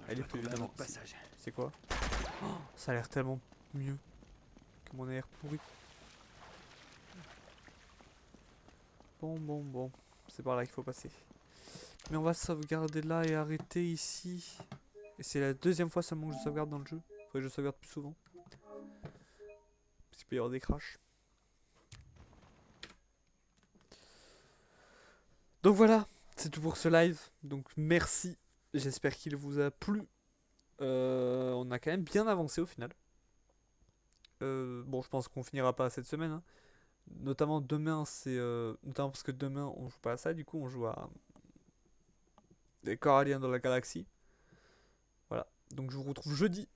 Elle est dois plus trouver un évidemment. autre passage. C'est quoi? Oh, ça a l'air tellement mieux que mon air pourri. Bon. C'est par là qu'il faut passer. Mais on va sauvegarder là et arrêter ici. Et c'est la deuxième fois seulement que je sauvegarde dans le jeu. Faudrait que je sauvegarde plus souvent. Parce qu'il peut y avoir des crashs. Donc voilà, c'est tout pour ce live. Donc merci. J'espère qu'il vous a plu. On a quand même bien avancé au final. Bon, je pense qu'on finira pas cette semaine. Hein. Notamment demain, c'est. Notamment parce que demain, on joue pas à ça. Du coup, on joue à. Des corps aliens dans la galaxie. Voilà. Donc je vous retrouve jeudi.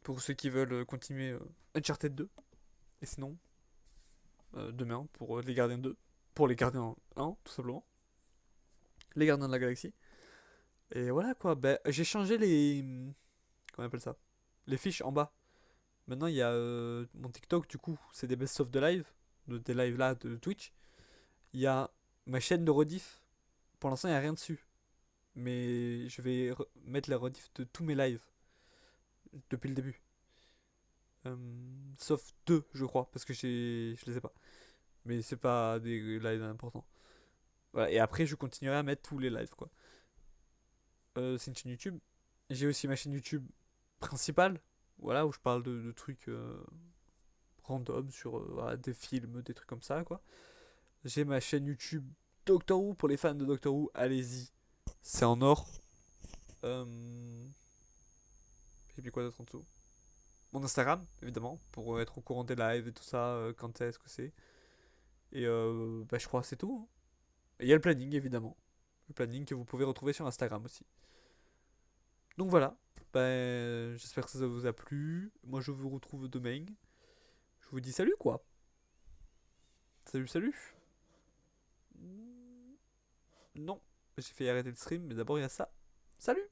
Pour ceux qui veulent continuer Uncharted 2. Et sinon, demain pour les Gardiens 2. Pour les Gardiens 1, tout simplement. Les Gardiens de la Galaxie. Et voilà quoi. Ben, j'ai changé les. Comment on appelle ça? Les fiches en bas. Maintenant, il y a mon TikTok, du coup, c'est des best-of de live. Des lives là de Twitch. Il y a ma chaîne de rediff. Pour l'instant, il n'y a rien dessus. Mais je vais mettre la rediff de tous mes lives. Depuis le début. Sauf 2, je crois. Parce que je les ai pas. Mais c'est pas des lives importants. Voilà, et après, je continuerai à mettre tous les lives, quoi. C'est une chaîne YouTube. J'ai aussi ma chaîne YouTube principale. Voilà, où je parle de trucs random sur voilà, des films, des trucs comme ça, quoi. J'ai ma chaîne YouTube Doctor Who pour les fans de Doctor Who. Allez-y, c'est en or. J'ai mis quoi d'autre en dessous? mon Instagram, évidemment, pour être au courant des lives et tout ça, quand est-ce que c'est. Et bah, je crois que c'est tout. Hein. Et il y a le planning, évidemment. Le planning que vous pouvez retrouver sur Instagram aussi. Donc voilà. Ben, j'espère que ça vous a plu. Moi, je vous retrouve demain. Je vous dis salut, quoi. Salut, salut. Non, j'ai fait arrêter le stream, mais d'abord, il y a ça. Salut!